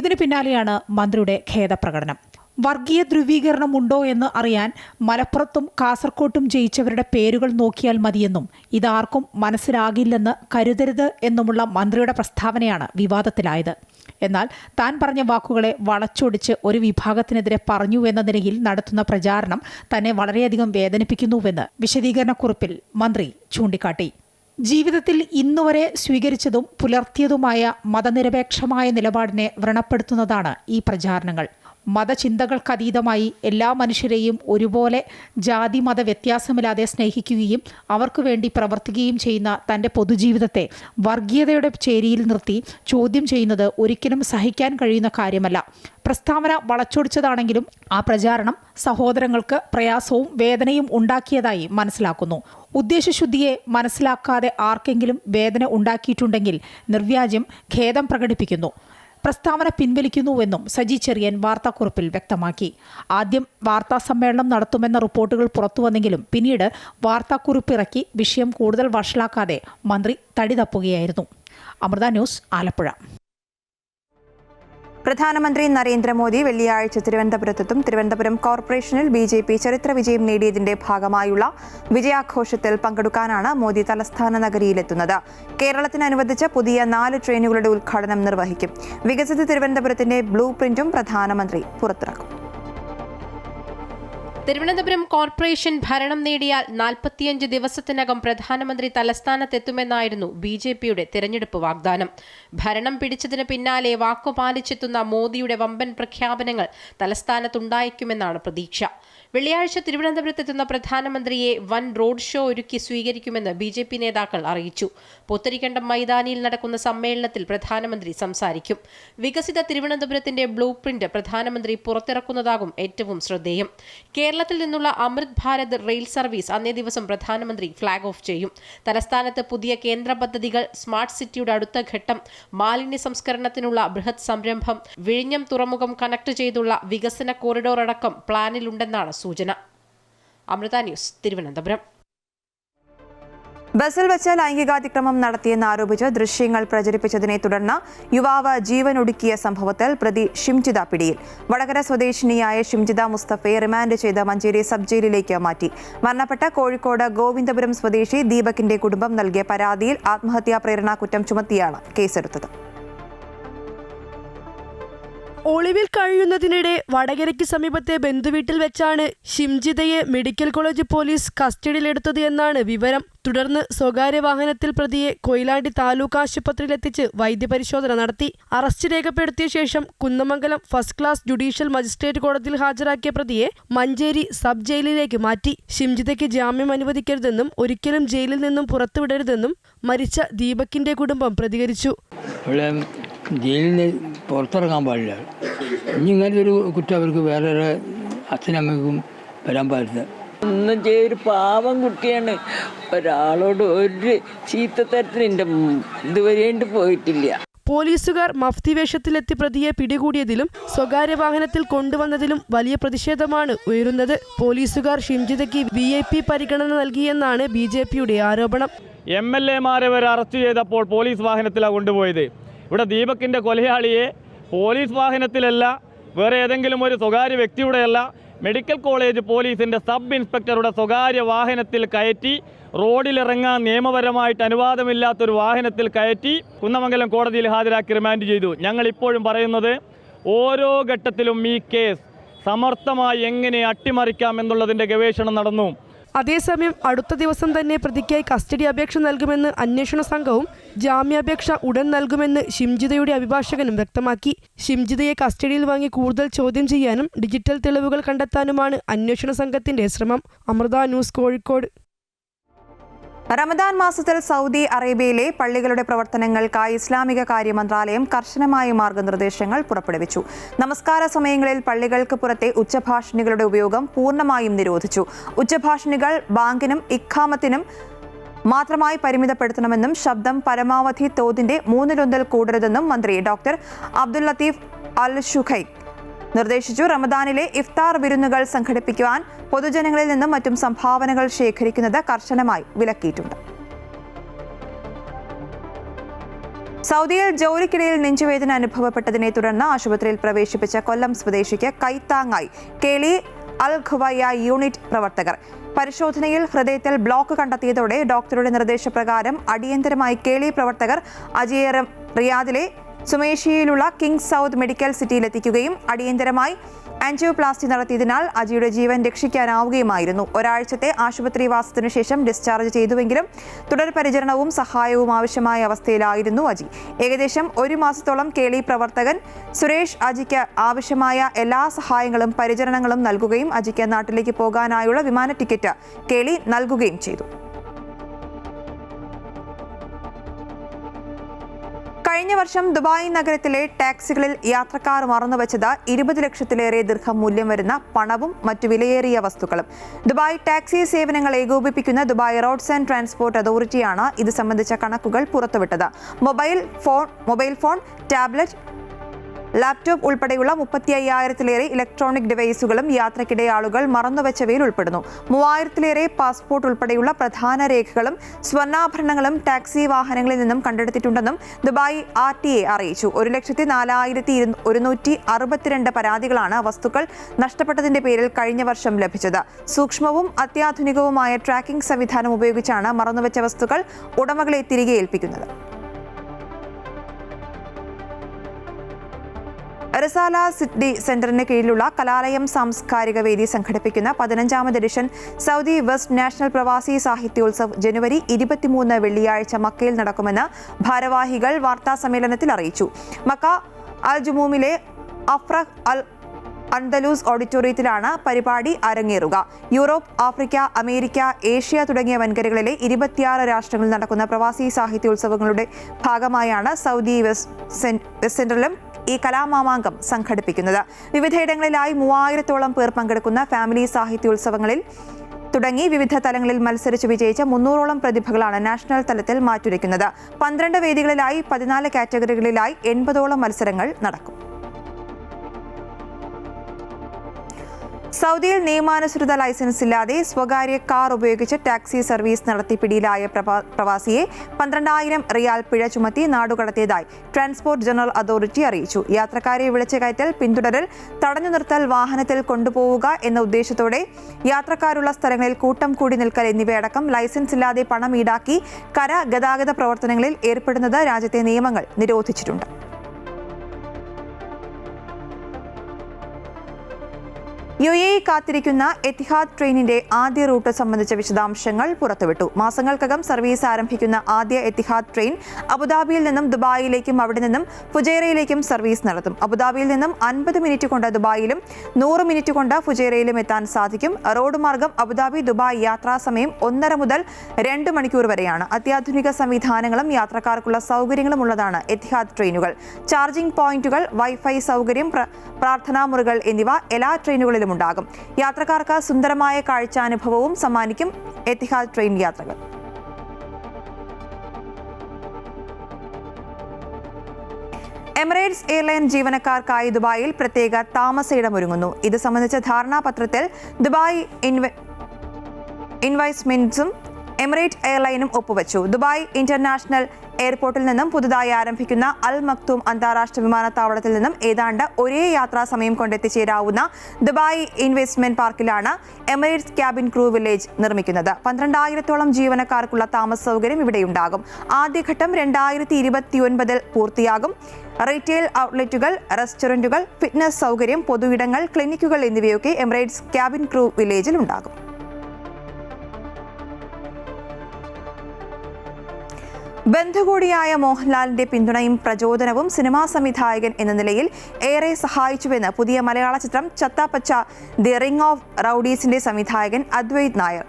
ഇതിനു പിന്നാലെയാണ് മന്ത്രിയുടെ ഖേദപ്രകടനം. വർഗീയ ധ്രുവീകരണം ഉണ്ടോ എന്ന് അറിയാൻ മലപ്പുറത്തും കാസർകോട്ടും ജയിച്ചവരുടെ പേരുകൾ നോക്കിയാൽ മതിയെന്നും ഇതാർക്കും മനസ്സിലാകില്ലെന്ന് കരുതരുത് എന്നുമുള്ള മന്ത്രിയുടെ പ്രസ്താവനയാണ് വിവാദത്തിലായത്. എന്നാൽ താൻ പറഞ്ഞ വാക്കുകളെ വളച്ചൊടിച്ച് ഒരു വിഭാഗത്തിനെതിരെ പറഞ്ഞു എന്ന നിലയിൽ നടത്തുന്ന പ്രചാരണം തന്നെ വളരെയധികം വേദനിപ്പിക്കുന്നുവെന്ന് വിശദീകരണക്കുറിപ്പിൽ മന്ത്രി ചൂണ്ടിക്കാട്ടി. ജീവിതത്തിൽ ഇന്നുവരെ സ്വീകരിച്ചതും പുലർത്തിയതുമായ മതനിരപേക്ഷമായ നിലപാടിനെ വ്രണപ്പെടുത്തുന്നതാണ് ഈ പ്രചാരണങ്ങൾ. മതചിന്തകൾക്കതീതമായി എല്ലാ മനുഷ്യരെയും ഒരുപോലെ ജാതി മത വ്യത്യാസമില്ലാതെ സ്നേഹിക്കുകയും അവർക്ക് വേണ്ടി പ്രവർത്തിക്കുകയും ചെയ്യുന്ന തൻ്റെ പൊതുജീവിതത്തെ വർഗീയതയുടെ ചേരിയിൽ നിർത്തി ചോദ്യം ചെയ്യുന്നത് ഒരിക്കലും സഹിക്കാൻ കഴിയുന്ന കാര്യമല്ല. പ്രസ്താവന വളച്ചൊടിച്ചതാണെങ്കിലും ആ പ്രചാരണം സഹോദരങ്ങൾക്ക് പ്രയാസവും വേദനയും ഉണ്ടാക്കിയതായി മനസ്സിലാക്കുന്നു. ഉദ്ദേശശുദ്ധിയെ മനസ്സിലാക്കാതെ ആർക്കെങ്കിലും വേദന ഉണ്ടാക്കിയിട്ടുണ്ടെങ്കിൽ നിർവ്യാജം ഖേദം പ്രകടിപ്പിക്കുന്നു. പ്രസ്താവന പിൻവലിക്കുന്നുവെന്നും സജി ചെറിയാൻ വാർത്താക്കുറിപ്പിൽ വ്യക്തമാക്കി. ആദ്യം വാർത്താ സമ്മേളനം നടത്തുമെന്ന റിപ്പോർട്ടുകൾ പുറത്തുവന്നെങ്കിലും പിന്നീട് വാർത്താക്കുറിപ്പിറക്കി വിഷയം കൂടുതൽ വഷളാക്കാതെ മന്ത്രി തടി തപ്പുകയായിരുന്നു. അമൃത ന്യൂസ്, ആലപ്പുഴ. പ്രധാനമന്ത്രി നരേന്ദ്രമോദി വെള്ളിയാഴ്ച തിരുവനന്തപുരത്തെത്തും. തിരുവനന്തപുരം കോർപ്പറേഷനിൽ BJP ചരിത്ര വിജയം നേടിയതിന്റെ ഭാഗമായുള്ള വിജയാഘോഷത്തിൽ പങ്കെടുക്കാനാണ് മോദി തലസ്ഥാന നഗരിയിലെത്തുന്നത്. കേരളത്തിന് അനുവദിച്ച പുതിയ 4 ട്രെയിനുകളുടെ ഉദ്ഘാടനം നിർവഹിക്കും. വികസിത തിരുവനന്തപുരത്തിന്റെ ബ്ലൂ പ്രിന്റും പ്രധാനമന്ത്രി പുറത്തിറക്കും. തിരുവനന്തപുരം കോർപ്പറേഷൻ ഭരണം നേടിയാൽ 45 ദിവസത്തിനകം പ്രധാനമന്ത്രി തലസ്ഥാനത്തെത്തുമെന്നായിരുന്നു BJPയുടെ തെരഞ്ഞെടുപ്പ് വാഗ്ദാനം. ഭരണം പിടിച്ചതിന് പിന്നാലെ വാക്കുപാലിച്ചെത്തുന്ന മോദിയുടെ വമ്പൻ പ്രഖ്യാപനങ്ങൾ തലസ്ഥാനത്തുണ്ടായേക്കുമെന്നാണ് പ്രതീക്ഷ. വെള്ളിയാഴ്ച തിരുവനന്തപുരത്തെത്തുന്ന പ്രധാനമന്ത്രിയെ വൻ റോഡ് ഷോ ഒരുക്കി സ്വീകരിക്കുമെന്ന് BJP നേതാക്കൾ അറിയിച്ചു. പുത്തരിക്കണ്ടം മൈതാനിയിൽ നടക്കുന്ന സമ്മേളനത്തിൽ പ്രധാനമന്ത്രി സംസാരിക്കും. വികസിത തിരുവനന്തപുരത്തിന്റെ ബ്ലൂ പ്രിന്റ് പ്രധാനമന്ത്രി പുറത്തിറക്കുന്നതാകും ഏറ്റവും ശ്രദ്ധേയം. കേരളത്തിൽ നിന്നുള്ള അമൃത് ഭാരത് റെയിൽ സർവീസ് അന്നേ ദിവസം പ്രധാനമന്ത്രി ഫ്ളാഗ് ഓഫ് ചെയ്യും. തലസ്ഥാനത്ത് പുതിയ കേന്ദ്ര പദ്ധതികൾ, സ്മാർട്ട് സിറ്റിയുടെ അടുത്ത ഘട്ടം, മാലിന്യ സംസ്കരണത്തിനുള്ള ബൃഹത് സംരംഭം, വിഴിഞ്ഞം തുറമുഖം കണക്ട് ചെയ്തുള്ള വികസന കോറിഡോർ അടക്കം പ്ലാനിലുണ്ടെന്നാണ് സൂചന. അമൃത ന്യൂസ്, തിരുവനന്തപുരം. ബസിൽ വെച്ച് ലൈംഗികാതിക്രമം നടത്തിയെന്ന് ആരോപിച്ച് ദൃശ്യങ്ങൾ പ്രചരിപ്പിച്ചതിനെ തുടർന്ന് യുവാവ് ജീവനൊടുക്കിയ സംഭവത്തിൽ പ്രതി ഷിംജിത പിടിയിൽ. വടകര സ്വദേശിനിയായ ഷിംജിത മുസ്തഫയെ റിമാൻഡ് ചെയ്ത് മഞ്ചേരി സബ് ജയിലിലേക്ക് മാറ്റി. മരണപ്പെട്ട കോഴിക്കോട് ഗോവിന്ദപുരം സ്വദേശി ദീപകിന്റെ കുടുംബം നൽകിയ പരാതിയിൽ ആത്മഹത്യാ പ്രേരണാ കുറ്റം ചുമത്തിയാണ് കേസെടുത്തത്. ഒളിവിൽ കഴിയുന്നതിനിടെ വടകരയ്ക്ക് സമീപത്തെ ബന്ധുവീട്ടിൽ വെച്ചാണ് ഷിംജിതയെ മെഡിക്കൽ കോളേജ് പോലീസ് കസ്റ്റഡിയിലെടുത്തത് എന്നാണ് വിവരം. തുടർന്ന് സ്വകാര്യ വാഹനത്തിൽ പ്രതിയെ കൊയിലാണ്ടി താലൂക്ക് ആശുപത്രിയിലെത്തിച്ച് വൈദ്യപരിശോധന നടത്തി. അറസ്റ്റ് രേഖപ്പെടുത്തിയ ശേഷം Kunnamangalam first class judicial magistrate കോടതിയിൽ ഹാജരാക്കിയ പ്രതിയെ മഞ്ചേരി സബ് ജയിലിലേക്ക് മാറ്റി. ഷിംജിതയ്ക്ക് ജാമ്യം അനുവദിക്കരുതെന്നും ഒരിക്കലും ജയിലിൽ നിന്നും പുറത്തുവിടരുതെന്നും മരിച്ച ദീപകിന്റെ കുടുംബം പ്രതികരിച്ചു. ജയിലിൽ നിന്ന് പുറത്തിറങ്ങാൻ പാടില്ല. ഇനി ഇങ്ങനത്തെ ഒരു കുറ്റം അവർക്ക് വേറെ അച്ഛനമ്മയ്ക്കും വരാൻ പാടില്ല. ഒന്നും ചെയ്യൊരു പാവം കുട്ടിയാണ്. ഒരാളോട് ഒരു ചീത്തത്തരത്തിന് എൻ്റെ ഇതുവരെയായിട്ട് പോയിട്ടില്ല. പോലീസുകാർ മഫ്തി വേഷത്തിലെത്തി പ്രതിയെ പിടികൂടിയതിലും സ്വകാര്യ വാഹനത്തിൽ കൊണ്ടുവന്നതിലും വലിയ പ്രതിഷേധമാണ് ഉയരുന്നത്. പോലീസുകാർ ഷിംജിതയ്ക്ക് VIP പരിഗണന നൽകിയെന്നാണ് BJPയുടെ ആരോപണം. MLA-മാരെ വരെ അറസ്റ്റ് ചെയ്തപ്പോൾ പോലീസ് വാഹനത്തിലാണ് കൊണ്ടുപോയത്. ഇവിടെ ദീപകിൻ്റെ കൊലയാളിയെ പോലീസ് വാഹനത്തിലല്ല, വേറെ ഏതെങ്കിലും ഒരു സ്വകാര്യ വ്യക്തിയുടെയല്ല, മെഡിക്കൽ കോളേജ് പോലീസിൻ്റെ സബ് ഇൻസ്പെക്ടറുടെ സ്വകാര്യ വാഹനത്തിൽ കയറ്റി, റോഡിലിറങ്ങാൻ നിയമപരമായിട്ട് അനുവാദമില്ലാത്തൊരു വാഹനത്തിൽ കയറ്റി കുന്നമംഗലം കോടതിയിൽ ഹാജരാക്കി റിമാൻഡ് ചെയ്തു. ഞങ്ങളിപ്പോഴും പറയുന്നത് ഓരോ ഘട്ടത്തിലും ഈ കേസ് സമർത്ഥമായി എങ്ങനെ അട്ടിമറിക്കാം എന്നുള്ളതിൻ്റെ ഗവേഷണം നടന്നു. അതേസമയം അടുത്ത ദിവസം തന്നെ പ്രതിക്കായി കസ്റ്റഡി അപേക്ഷ നൽകുമെന്ന് അന്വേഷണ സംഘവും ജാമ്യാപേക്ഷ ഉടൻ നൽകുമെന്ന് ഷിംജിതയുടെ അഭിഭാഷകനും വ്യക്തമാക്കി. ഷിംജിതയെ കസ്റ്റഡിയിൽ വാങ്ങി കൂടുതൽ ചോദ്യം ചെയ്യാനും ഡിജിറ്റൽ തെളിവുകൾ കണ്ടെത്താനുമാണ് അന്വേഷണ സംഘത്തിന്റെ ശ്രമം. അമൃത ന്യൂസ്, കോഴിക്കോട്. റമദാൻ മാസത്തിൽ സൗദി അറേബ്യയിലെ പള്ളികളുടെ പ്രവർത്തനങ്ങൾക്കായി ഇസ്ലാമിക കാര്യ മന്ത്രാലയം കർശനമായ മാർഗനിർദ്ദേശങ്ങൾ പുറപ്പെടുവിച്ചു. നമസ്കാര സമയങ്ങളിൽ പള്ളികൾക്ക് പുറത്തെ ഉച്ചഭാഷിണികളുടെ ഉപയോഗം പൂർണ്ണമായും നിരോധിച്ചു. ഉച്ചഭാഷിണികൾ ബാങ്കിനും ഇഖാമത്തിനും മാത്രമായി പരിമിതപ്പെടുത്തണമെന്നും ശബ്ദം പരമാവധി തോതിന്റെ 1/3 കൂടരുതെന്നും മന്ത്രി ഡോക്ടർ അബ്ദുൽ ലത്തീഫ് അൽ ഷുഖൈ നിർദ്ദേശിച്ചു. റമദാനിലെ ഇഫ്താർ വിരുന്നുകൾ സംഘടിപ്പിക്കുവാൻ പൊതുജനങ്ങളിൽ നിന്നും മറ്റും സംഭാവനകൾ ശേഖരിക്കുന്നത് കർശനമായി വിലക്കിയിട്ടുണ്ട്. സൗദിയിൽ ജോലിക്കിടയിൽ നെഞ്ചുവേദന അനുഭവപ്പെട്ടതിനെ തുടർന്ന് ആശുപത്രിയിൽ പ്രവേശിപ്പിച്ച കൊല്ലം സ്വദേശിക്ക് കൈത്താങ്ങായി കേളി അൽ ഖുവയ്യ യൂണിറ്റ് പ്രവർത്തകർ. പരിശോധനയിൽ ഹൃദയത്തിൽ ബ്ലോക്ക് കണ്ടെത്തിയതോടെ ഡോക്ടറുടെ നിർദ്ദേശപ്രകാരം അടിയന്തരമായി കേളി പ്രവർത്തകർ അജിയ റിയാദിലെ സുമേഷിയിലുള്ള കിങ് സൗദ് മെഡിക്കൽ സിറ്റിയിലെത്തിക്കുകയും അടിയന്തരമായി ആൻജിയോപ്ലാസ്റ്റി നടത്തിയതിനാൽ അജിയുടെ ജീവൻ രക്ഷിക്കാനാവുകയുമായിരുന്നു. ഒരാഴ്ചത്തെ ആശുപത്രിവാസത്തിനു ശേഷം ഡിസ്ചാർജ് ചെയ്തുവെങ്കിലും തുടർപരിചരണവും സഹായവും ആവശ്യമായ അവസ്ഥയിലായിരുന്നു അജി. ഏകദേശം 1 മാസത്തോളം കേളി പ്രവർത്തകൻ സുരേഷ് അജിക്ക് ആവശ്യമായ എല്ലാ സഹായങ്ങളും പരിചരണങ്ങളും നൽകുകയും അജിക്ക് നാട്ടിലേക്ക് പോകാനായുള്ള വിമാന ടിക്കറ്റ് കേളി നൽകുകയും ചെയ്തു. കഴിഞ്ഞ വർഷം ദുബായ് നഗരത്തിലെ ടാക്സികളിൽ യാത്രക്കാർ മറന്നുവച്ചത് 20 ലക്ഷത്തിലേറെ ദിർഹം മൂല്യം വരുന്ന പണവും മറ്റു വിലയേറിയ വസ്തുക്കളും. ദുബായ് ടാക്സി സേവനങ്ങൾ ഏകോപിപ്പിക്കുന്ന ദുബായ് റോഡ്സ് ആൻഡ് ട്രാൻസ്പോർട്ട് അതോറിറ്റിയാണ് ഇത് സംബന്ധിച്ച കണക്കുകൾ പുറത്തുവിട്ടത്. മൊബൈൽ ഫോൺ, ടാബ്ലറ്റ്, ലാപ്ടോപ്പ് ഉൾപ്പെടെയുള്ള 35,000-ലേറെ ഇലക്ട്രോണിക് ഡിവൈസുകളും യാത്രക്കിടെ ആളുകൾ മറന്നുവെച്ചവയിൽ ഉൾപ്പെടുന്നു. 3,000-ലേറെ പാസ്പോർട്ട് ഉൾപ്പെടെയുള്ള പ്രധാന രേഖകളും സ്വർണ്ണാഭരണങ്ങളും ടാക്സി വാഹനങ്ങളിൽ നിന്നും കണ്ടെടുത്തിട്ടുണ്ടെന്നും ദുബായ് RTA അറിയിച്ചു. 1,04,162 പരാതികളാണ് വസ്തുക്കൾ നഷ്ടപ്പെട്ടതിന്റെ പേരിൽ കഴിഞ്ഞ വർഷം ലഭിച്ചത്. സൂക്ഷ്മവും അത്യാധുനികവുമായ ട്രാക്കിംഗ് സംവിധാനം ഉപയോഗിച്ചാണ് മറന്നുവെച്ച വസ്തുക്കൾ ഉടമകളെ തിരികെ ഏൽപ്പിക്കുന്നത്. റിസാല സിറ്റി സെന്ററിന് കീഴിലുള്ള കലാലയം സാംസ്കാരിക വേദി സംഘടിപ്പിക്കുന്ന 15ാമത് എഡിഷൻ സൗദി വെസ്റ്റ് നാഷണൽ പ്രവാസി സാഹിത്യോത്സവ് ജനുവരി 23 വെള്ളിയാഴ്ച മക്കയിൽ നടക്കുമെന്ന് ഭാരവാഹികൾ വാർത്താ സമ്മേളനത്തിൽ അറിയിച്ചു. മക്ക അൽ ജുമൂമിലെ അഫ്രഹ് അൽ അൻദലൂസ് ഓഡിറ്റോറിയത്തിലാണ് പരിപാടി അരങ്ങേറുക. യൂറോപ്പ്, ആഫ്രിക്ക, അമേരിക്ക, ഏഷ്യ തുടങ്ങിയ വൻകരകളിലെ 26 രാഷ്ട്രങ്ങളിൽ നടക്കുന്ന പ്രവാസി സാഹിത്യോത്സവങ്ങളുടെ ഭാഗമായാണ് സൗദി വെസ്റ്റ് സെന്ററിലും ഈ കലാമാമാങ്കം സംഘടിപ്പിക്കുന്നത്. വിവിധയിടങ്ങളിലായി 3000-ഓളം പേർ പങ്കെടുക്കുന്ന ഫാമിലി സാഹിത്യോത്സവങ്ങളിൽ തുടങ്ങി വിവിധ തലങ്ങളിൽ മത്സരിച്ച് വിജയിച്ച 300-ഓളം പ്രതിഭകളാണ് നാഷണൽ തലത്തിൽ മാറ്റുരയ്ക്കുന്നത്. 12 വേദികളിലായി 14 കാറ്റഗറികളിലായി 80-ഓളം മത്സരങ്ങൾ നടക്കും. സൗദിയിൽ നിയമാനുസൃത ലൈസൻസ് ഇല്ലാതെ സ്വകാര്യ കാർ ഉപയോഗിച്ച് ടാക്സി സർവീസ് നടത്തി പിടിയിലായ പ്രവാസിയെ 12,000 റിയാൽ പിഴ ചുമത്തി നാടുകടത്തിയതായി ട്രാൻസ്പോർട്ട് ജനറൽ അതോറിറ്റി അറിയിച്ചു. യാത്രക്കാരെ വിളിച്ചു കയറ്റൽ, പിന്തുടരൽ, തടഞ്ഞു നിർത്തൽ, വാഹനത്തിൽ കൊണ്ടുപോവുക എന്ന ഉദ്ദേശത്തോടെ യാത്രക്കാരുള്ള സ്ഥലങ്ങളിൽ കൂട്ടം കൂടി നിൽക്കൽ എന്നിവയടക്കം ലൈസൻസ് ഇല്ലാതെ പണം ഈടാക്കി കര ഗതാഗത പ്രവർത്തനങ്ങളിൽ ഏർപ്പെടുന്നത് രാജ്യത്തെ നിയമങ്ങൾ നിരോധിച്ചിട്ടുണ്ട്. UAE കാത്തിരിക്കുന്ന എത്തിഹാദ് ട്രെയിനിന്റെ ആദ്യ റൂട്ട് സംബന്ധിച്ച വിശദാംശങ്ങൾ പുറത്തുവിട്ടു. മാസങ്ങൾക്കകം സർവീസ് ആരംഭിക്കുന്ന ആദ്യ എത്തിഹാദ് ട്രെയിൻ അബുദാബിയിൽ നിന്നും ദുബായിലേക്കും അവിടെ നിന്നും ഫുജൈറയിലേക്കും സർവീസ് നടത്തും. അബുദാബിയിൽ നിന്നും 50 മിനിറ്റ് കൊണ്ട് ദുബായിലും 100 മിനിറ്റ് കൊണ്ട് ഫുജൈറയിലും എത്താൻ സാധിക്കും. റോഡ് മാർഗം അബുദാബി ദുബായ് യാത്രാ സമയം 1.5 മുതൽ 2 മണിക്കൂർ വരെയാണ്. അത്യാധുനിക സംവിധാനങ്ങളും യാത്രക്കാർക്കുള്ള സൗകര്യങ്ങളും ഉള്ളതാണ് എത്തിഹാദ് ട്രെയിനുകൾ. ചാർജിംഗ് പോയിന്റുകൾ, വൈഫൈ സൗകര്യം, പ്രാർത്ഥനാ മുറികൾ എന്നിവ എല്ലാ ട്രെയിനുകളിലും ഉണ്ടാകും. യാത്രക്കാർക്ക് സുന്ദരമായ കാഴ്ചാനുഭവവും സമ്മാനിക്കും എത്തിഹാദ് ട്രെയിൻ യാത്രകൾ. എമിറേറ്റ്സ് എയർലൈൻ ജീവനക്കാർക്കായി ദുബായിൽ പ്രത്യേക താമസയിടമൊരുങ്ങുന്നു. ഇത് സംബന്ധിച്ച ധാരണാപത്രത്തിൽ ദുബായ് ഇൻവെസ്റ്റ്മെന്റ്സും എമിറേറ്റ് എയർലൈനും ഒപ്പുവച്ചു. ദുബായ് ഇന്റർനാഷണൽ എയർപോർട്ടിൽ നിന്നും പുതുതായി ആരംഭിക്കുന്ന അൽ മക്തൂം അന്താരാഷ്ട്ര വിമാനത്താവളത്തിൽ നിന്നും ഏതാണ്ട് ഒരേ യാത്രാ സമയം കൊണ്ടെത്തിച്ചേരാവുന്ന ദുബായ് ഇൻവെസ്റ്റ്മെന്റ് പാർക്കിലാണ് എമിറേറ്റ്സ് ക്യാബിൻ ക്രൂ വില്ലേജ് നിർമ്മിക്കുന്നത്. 12,000-ഓളം ജീവനക്കാർക്കുള്ള താമസ സൗകര്യം ഇവിടെയുണ്ടാകും. ആദ്യഘട്ടം 2029 പൂർത്തിയാകും. റീറ്റെയിൽ ഔട്ട്ലെറ്റുകൾ, റെസ്റ്റോറന്റുകൾ, ഫിറ്റ്നസ് സൗകര്യം, പൊതു ഇടങ്ങൾ, ക്ലിനിക്കുകൾ എന്നിവയൊക്കെ എമിറേറ്റ്സ് ക്യാബിൻ ക്രൂ വില്ലേജിൽ ഉണ്ടാകും. ബന്ധുകൂടിയായ മോഹൻലാലിന്റെ പിന്തുണയും പ്രചോദനവും സിനിമാ സംവിധായകൻ എന്ന നിലയിൽ ഏറെ സഹായിച്ചുവെന്ന് പുതിയ മലയാള ചിത്രം ചത്താപ്പച്ച ദി റിംഗ് ഓഫ് റൌഡീസിന്റെ സംവിധായകൻ അദ്വൈത് നായർ.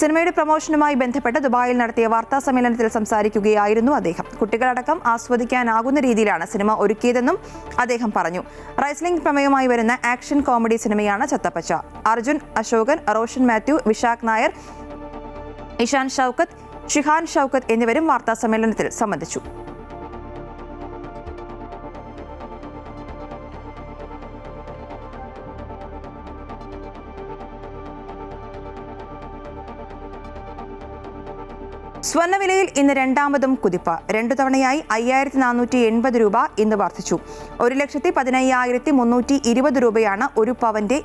സിനിമയുടെ പ്രമോഷനുമായി ബന്ധപ്പെട്ട് ദുബായിൽ നടത്തിയ വാർത്താ സമ്മേളനത്തിൽ സംസാരിക്കുകയായിരുന്നു അദ്ദേഹം. കുട്ടികളടക്കം ആസ്വദിക്കാനാകുന്ന രീതിയിലാണ് സിനിമ ഒരുക്കിയതെന്നും അദ്ദേഹം പറഞ്ഞു. റൈസ്ലിംഗ് പ്രമേയമായി വരുന്ന ആക്ഷൻ കോമഡി സിനിമയാണ് ചത്താപ്പച്ച. അർജുൻ അശോകൻ, റോഷൻ മാത്യു, വിശാഖ് നായർ, ഇഷാൻ ഷൗക്കത്ത്, ഷിഹാൻ ഷൗക്കത്ത് എന്നിവരും വാർത്താ സമ്മേളനത്തിൽ സംബന്ധിച്ചു. സ്വർണ്ണവിലയിൽ ഇന്ന് രണ്ടാമതും കുതിപ്പ്. 2 തവണയായി 5,480 രൂപ ഇന്ന് വർദ്ധിച്ചു. 1,15,320 രൂപയാണ് ഒരു പവന്റെ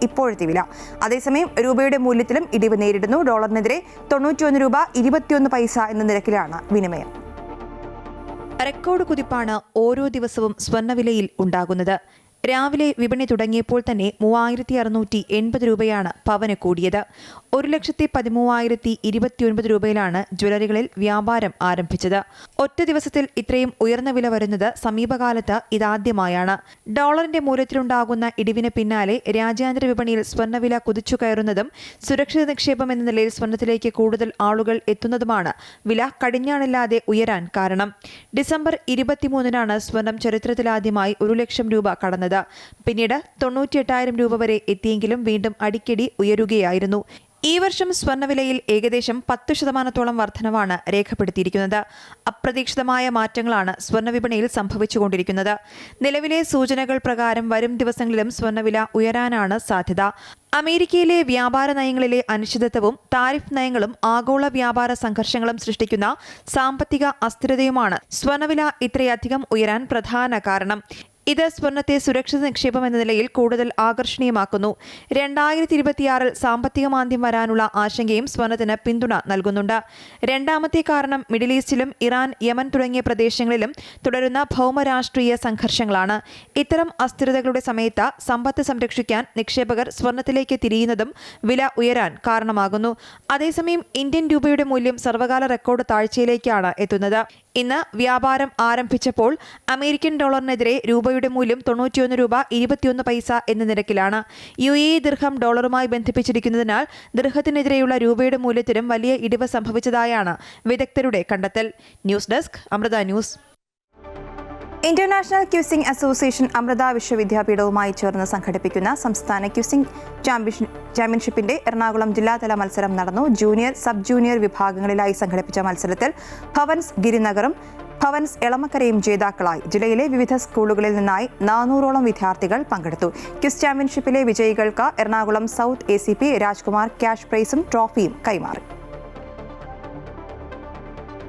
ഇപ്പോഴത്തെ വില. അതേസമയം രൂപയുടെ മൂല്യത്തിലും ഇടിവ് നേരിടുന്നു. ഡോളറിനെതിരെ 91 രൂപ 21 പൈസ എന്ന നിരക്കിലാണ് വിനിമയം. റെക്കോർഡ് കുതിപ്പാണ് ഓരോ ദിവസവും സ്വർണ്ണവിലയിൽ ഉണ്ടാകുന്നത്. രാവിലെ വിപണി തുടങ്ങിയപ്പോൾ തന്നെ 3,680 രൂപയാണ് പവന് കൂടിയത്. 1,13,029 രൂപയിലാണ് ജ്വല്ലറികളിൽ വ്യാപാരം ആരംഭിച്ചത്. ഒറ്റ ദിവസത്തിൽ ഇത്രയും ഉയർന്ന വില വരുന്നത് സമീപകാലത്ത് ഇതാദ്യമായാണ്. ഡോളറിന്റെ മൂല്യത്തിലുണ്ടാകുന്ന ഇടിവിന് പിന്നാലെ രാജ്യാന്തര വിപണിയിൽ സ്വർണ്ണവില കുതിച്ചു കയറുന്നതും സുരക്ഷിത നിക്ഷേപം എന്ന നിലയിൽ സ്വർണ്ണത്തിലേക്ക് കൂടുതൽ ആളുകൾ എത്തുന്നതുമാണ് വില കടിഞ്ഞാണില്ലാതെ ഉയരാൻ കാരണം. ഡിസംബർ 23-നാണ് സ്വർണം ചരിത്രത്തിലാദ്യമായി 1,00,000 രൂപ കടന്നത്. പിന്നീട് 98,000 രൂപ വരെ എത്തിയെങ്കിലും വീണ്ടും അടിക്കടി ഉയരുകയായിരുന്നു. ഈ വർഷം സ്വർണ്ണവിലയിൽ ഏകദേശം 10% വർധനവാണ് രേഖപ്പെടുത്തിയിരിക്കുന്നത്. അപ്രതീക്ഷിതമായ മാറ്റങ്ങളാണ് സ്വർണ്ണവിപണിയിൽ സംഭവിച്ചുകൊണ്ടിരിക്കുന്നത്. നിലവിലെ സൂചനകൾ പ്രകാരം വരും ദിവസങ്ങളിലും സ്വർണ്ണവില ഉയരാനാണ് സാധ്യത. അമേരിക്കയിലെ വ്യാപാര നയങ്ങളിലെ അനിശ്ചിതത്വവും താരിഫ് നയങ്ങളും ആഗോള വ്യാപാര സംഘർഷങ്ങളും സൃഷ്ടിക്കുന്ന സാമ്പത്തിക അസ്ഥിരതയുമാണ് സ്വർണ്ണവില ഇത്രയധികം ഉയരാൻ പ്രധാന കാരണം. ഇത് സ്വർണ്ണത്തെ സുരക്ഷിത നിക്ഷേപം എന്ന നിലയിൽ കൂടുതൽ ആകർഷണീയമാക്കുന്നു. 2026-ൽ സാമ്പത്തിക മാന്ദ്യം വരാനുള്ള ആശങ്കയും സ്വർണ്ണത്തിന് പിന്തുണ നൽകുന്നുണ്ട്. രണ്ടാമത്തെ കാരണം മിഡിൽ ഈസ്റ്റിലും ഇറാൻ, യമൻ തുടങ്ങിയ പ്രദേശങ്ങളിലും തുടരുന്ന ഭൗമരാഷ്ട്രീയ സംഘർഷങ്ങളാണ്. ഇത്തരം അസ്ഥിരതകളുടെ സമയത്ത് സമ്പത്ത് സംരക്ഷിക്കാൻ നിക്ഷേപകർ സ്വർണ്ണത്തിലേക്ക് തിരിയുന്നതും വില ഉയരാൻ കാരണമാകുന്നു. അതേസമയം ഇന്ത്യൻ രൂപയുടെ മൂല്യം സർവകാല റെക്കോർഡ് താഴ്ചയിലേക്കാണ് എത്തുന്നത്. ഇന്ന് വ്യാപാരം ആരംഭിച്ചപ്പോൾ അമേരിക്കൻ ഡോളറിനെതിരെ രൂപയുടെ മൂല്യം 91 രൂപ 21 പൈസ എന്ന നിരക്കിലാണ്. UAE ദിർഹം ഡോളറുമായി ബന്ധിപ്പിച്ചിരിക്കുന്നതിനാൽ ദിർഹത്തിനെതിരെയുള്ള രൂപയുടെ മൂല്യത്തിലും വലിയ ഇടിവ് സംഭവിച്ചതായാണ് വിദഗ്ധരുടെ കണ്ടെത്തൽ. News desk, Amrita news. International quizzing association Amrita വിശ്വവിദ്യാപീഠവുമായി ചേർന്ന് സംഘടിപ്പിക്കുന്ന സംസ്ഥാന ക്യൂസിംഗ് ചാമ്പ്യൻഷിപ്പിന്റെ എറണാകുളം ജില്ലാതല മത്സരം നടന്നു. ജൂനിയർ, സബ് ജൂനിയർ വിഭാഗങ്ങളിലായി സംഘടിപ്പിച്ച മത്സരത്തിൽ ഭവൻസ് ഗിരിനഗറും ഭവൻസ് എളമക്കരയും ജേതാക്കളായി. ജില്ലയിലെ വിവിധ സ്കൂളുകളിൽ നിന്നായി 400ഓളം വിദ്യാർത്ഥികൾ പങ്കെടുത്തു. ക്വിസ് ചാമ്പ്യൻഷിപ്പിലെ വിജയികൾക്ക് Ernakulam south ACP Rajkumar cash പ്രൈസും ട്രോഫിയും കൈമാറി.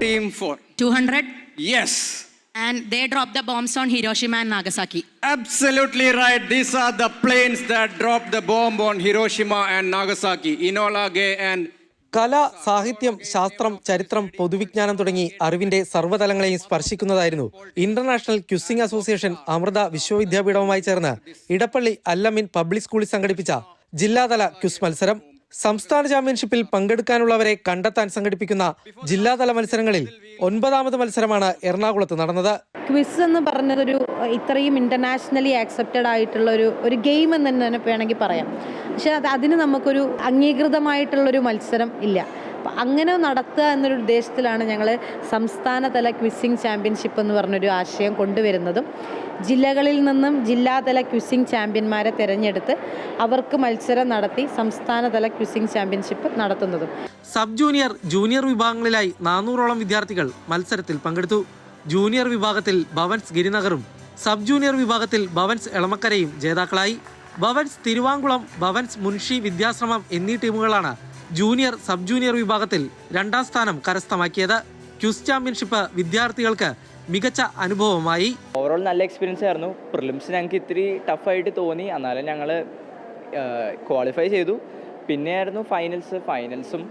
Team 4 200. Yes. And they dropped the bombs on Hiroshima and Nagasaki. Absolutely right. These are the planes that dropped the bomb on Hiroshima and Nagasaki. Enola Gay and കല, സാഹിത്യം, ശാസ്ത്രം, ചരിത്രം, പൊതുവിജ്ഞാനം തുടങ്ങി അറിവിന്റെ സർവ്വതലങ്ങളെയും സ്പർശിക്കുന്നതായിരുന്നു international quizzing association Amrita വിശ്വവിദ്യാപീഠവുമായി ചേർന്ന് Edappally അല്ലമിൻ public സ്കൂളിൽ സംഘടിപ്പിച്ച ജില്ലാതല ക്യൂസ് മത്സരം. സംസ്ഥാന ചാമ്പ്യൻഷിപ്പിൽ പങ്കെടുക്കാനുള്ളവരെ കണ്ടെത്താൻ സംഘടിപ്പിക്കുന്ന ജില്ലാതല മത്സരങ്ങളിൽ 9ാമത് മത്സരമാണ് എറണാകുളത്ത് നടന്നത്. ക്വിസ് എന്ന് പറഞ്ഞതൊരു ഇത്രയും ഇന്റർനാഷണലി ആക്സെപ്റ്റഡ് ആയിട്ടുള്ള ഒരു ഗെയിം എന്ന് തന്നെ വേണമെങ്കിൽ പറയാം. പക്ഷെ അതിന് നമുക്കൊരു അംഗീകൃതമായിട്ടുള്ളൊരു മത്സരം ഇല്ല. അപ്പം അങ്ങനെ നടത്തുക എന്നൊരു ഉദ്ദേശത്തിലാണ് ഞങ്ങൾ സംസ്ഥാനതല ക്വിസിംഗ് ചാമ്പ്യൻഷിപ്പ് എന്ന് പറഞ്ഞൊരു ആശയം കൊണ്ടുവരുന്നതും ജില്ലകളിൽ നിന്നും ജില്ലാതല ക്വിസിംഗ് ചാമ്പ്യന്മാരെ തിരഞ്ഞെടുത്ത് അവർക്ക് മത്സരം നടത്തി സംസ്ഥാനതല ക്വിസിംഗ് ചാമ്പ്യൻഷിപ്പ് നടത്തുന്നതും. സബ് ജൂനിയർ, ജൂനിയർ വിഭാഗങ്ങളിലായി 400ഓളം വിദ്യാർത്ഥികൾ മത്സരത്തിൽ പങ്കെടുത്തു. ജൂനിയർ വിഭാഗത്തിൽ ഭവൻസ് ഗിരിനഗറും സബ് ജൂനിയർ വിഭാഗത്തിൽ ഭവൻസ് എളമക്കരയും ജേതാക്കളായി. ഭവൻസ് തിരുവാങ്കുളം, ഭവൻസ് മുൻഷി വിദ്യാശ്രമം എന്നീ ടീമുകളാണ് ജൂനിയർ, സബ് ജൂനിയർ വിഭാഗത്തിൽ 2ാം സ്ഥാനം കരസ്ഥമാക്കിയത്. ക്യൂസ് ചാമ്പ്യൻഷിപ്പ് വിദ്യാർത്ഥികൾക്ക് മികച്ച അനുഭവമായി. ഓവറോൾ നല്ല എക്സ്പീരിയൻസ് ആയിരുന്നു. പ്രിലിംസ് ഞങ്ങൾക്ക് ഇത്തിരി ടഫായിട്ട് തോന്നി, എന്നാലും ഞങ്ങൾ ക്വാളിഫൈ ചെയ്തു. പിന്നെ ആയിരുന്നു ഫൈനൽസും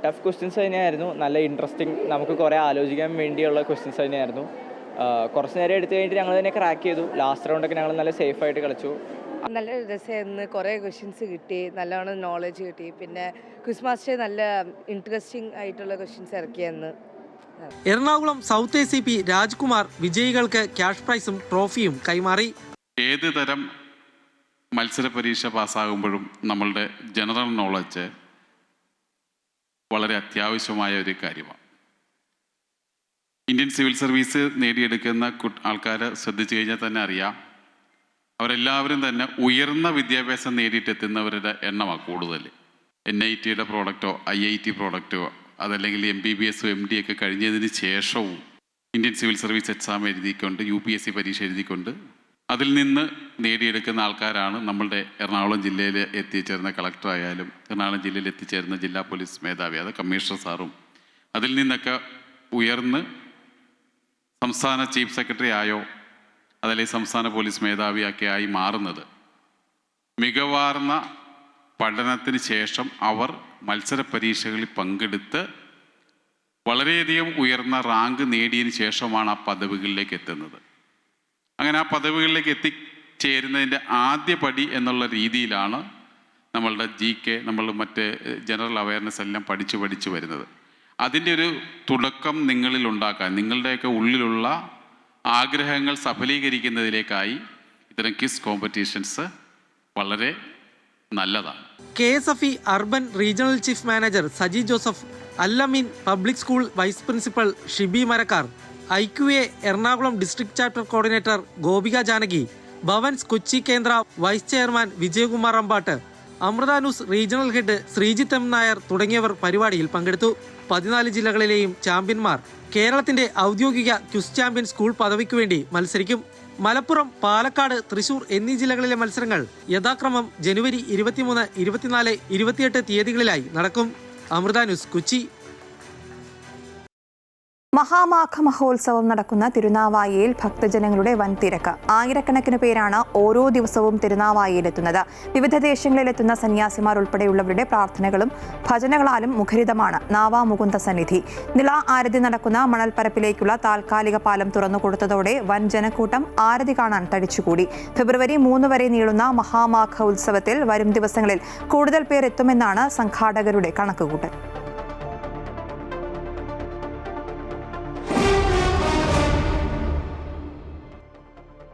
ടഫ് ക്വസ്റ്റ്യൻസ് തന്നെയായിരുന്നു. നല്ല ഇൻട്രസ്റ്റിംഗ്, നമുക്ക് കുറേ ആലോചിക്കാൻ വേണ്ടിയുള്ള ക്വസ്റ്റ്യൻസ് തന്നെയായിരുന്നു. കുറച്ച് നേരം എടുത്തു കഴിഞ്ഞിട്ട് ഞങ്ങൾ തന്നെ ക്രാക്ക് ചെയ്തു. ലാസ്റ്റ് റൗണ്ടൊക്കെ ഞങ്ങൾ നല്ല സേഫായിട്ട് കളിച്ചു. നല്ല രസമായിരുന്നു. കുറേ ക്വസ്റ്റ്യൻസ് കിട്ടി, നല്ലോണം നോളജ് കിട്ടി. പിന്നെ ക്വിസ് മാസ്റ്റർ നല്ല ഇൻട്രസ്റ്റിംഗ് ആയിട്ടുള്ള ക്വസ്റ്റ്യൻസ് ഇറക്കിയെന്ന്. എറണാകുളം സൗത്ത് ACP രാജ്കുമാർ വിജയികൾക്ക് ക്യാഷ് പ്രൈസും ട്രോഫിയും കൈമാറി. ഏത് തരം മത്സര പരീക്ഷ പാസ്സാകുമ്പോഴും നമ്മളുടെ ജനറൽ നോളജ് വളരെ അത്യാവശ്യമായ ഒരു കാര്യമാണ്. ഇന്ത്യൻ സിവിൽ സർവീസ് നേടിയെടുക്കുന്ന ആൾക്കാരെ ശ്രദ്ധിച്ചു കഴിഞ്ഞാൽ തന്നെ അറിയാം, അവരെല്ലാവരും തന്നെ ഉയർന്ന വിദ്യാഭ്യാസം നേടിയിട്ടെത്തുന്നവരുടെ എണ്ണമാണ് കൂടുതൽ. NITയുടെ പ്രോഡക്റ്റോ IIT പ്രോഡക്റ്റോ അതല്ലെങ്കിൽ MBBS MD ഒക്കെ കഴിഞ്ഞതിന് ശേഷവും ഇന്ത്യൻ സിവിൽ സർവീസ് എക്സാം എഴുതിക്കൊണ്ട് UPSC പരീക്ഷ എഴുതിക്കൊണ്ട് അതിൽ നിന്ന് നേടിയെടുക്കുന്ന ആൾക്കാരാണ് നമ്മളുടെ എറണാകുളം ജില്ലയിൽ എത്തിച്ചേർന്ന കളക്ടറായാലും എറണാകുളം ജില്ലയിൽ എത്തിച്ചേർന്ന ജില്ലാ പോലീസ് മേധാവി, അത് കമ്മീഷണർ സാറും അതിൽ നിന്നൊക്കെ ഉയർന്ന് സംസ്ഥാന ചീഫ് സെക്രട്ടറി ആയോ അതല്ലെങ്കിൽ സംസ്ഥാന പോലീസ് മേധാവിയൊക്കെ ആയി മാറുന്നത്. മികവാർന്ന പഠനത്തിന് ശേഷം അവർ മത്സര പരീക്ഷകളിൽ പങ്കെടുത്ത് വളരെയധികം ഉയർന്ന റാങ്ക് നേടിയതിന് ശേഷമാണ് ആ പദവികളിലേക്ക് എത്തുന്നത്. അങ്ങനെ ആ പദവികളിലേക്ക് എത്തിച്ചേരുന്നതിൻ്റെ ആദ്യ പടി എന്നുള്ള രീതിയിലാണ് നമ്മളുടെ GK, നമ്മൾ മറ്റ് ജനറൽ അവയർനെസ് എല്ലാം പഠിച്ചു വരുന്നത്. അതിൻ്റെ ഒരു തുടക്കം നിങ്ങളിൽ ഉണ്ടാക്കാൻ, നിങ്ങളുടെയൊക്കെ ഉള്ളിലുള്ള ആഗ്രഹങ്ങൾ സഫലീകരിക്കുന്നതിലേക്കായി ഇത്തരം ക്വിസ് കോമ്പറ്റീഷൻസ് വളരെ നല്ലതാണ്. KSFE urban regional chief manager Saji Joseph, Allameen public school vice principal Shibi Marakkar, IQA Ernakulam district chapter coordinator Gopika Janaki, Bhavans Kochi Kendra vice chairman Vijayakumar Ambatt, Amrita news regional head Sreejith M Nair തുടങ്ങിയവർ പരിപാടിയിൽ പങ്കെടുത്തു. 14 ജില്ലകളിലെയും ചാമ്പ്യന്മാർ കേരളത്തിന്റെ ഔദ്യോഗിക ക്വിസ് ചാമ്പ്യൻ സ്കൂൾ പദവിക്ക് വേണ്ടി മത്സരിക്കും. മലപ്പുറം, പാലക്കാട്, തൃശൂർ എന്നീ ജില്ലകളിലെ മത്സരങ്ങൾ യഥാക്രമം ജനുവരി 23, 24, 28 തീയതികളിലായി നടക്കും. അമൃത ന്യൂസ്, കൊച്ചി. മഹാമാഘ മഹോത്സവം നടക്കുന്ന തിരുനാവായയിൽ ഭക്തജനങ്ങളുടെ വൻ തിരക്ക്. ആയിരക്കണക്കിന് പേരാണ് ഓരോ ദിവസവും തിരുനാവായയിലെത്തുന്നത്. വിവിധ ദേശങ്ങളിലെത്തുന്ന സന്യാസിമാർ ഉൾപ്പെടെയുള്ളവരുടെ പ്രാർത്ഥനകളും ഭജനകളാലും മുഖരിതമാണ് നാവാമുകുന്ദ സന്നിധി. നിള ആരതി നടക്കുന്ന മണൽപ്പരപ്പിലേക്കുള്ള താൽക്കാലിക പാലം തുറന്നുകൊടുത്തതോടെ വൻ ജനക്കൂട്ടം ആരതി കാണാൻ തടിച്ചുകൂടി. ഫെബ്രുവരി 3 വരെ നീളുന്ന മഹാമാഘ ഉത്സവത്തിൽ വരും ദിവസങ്ങളിൽ കൂടുതൽ പേർ എത്തുമെന്നാണ് സംഘാടകരുടെ കണക്കുകൂട്ടൽ.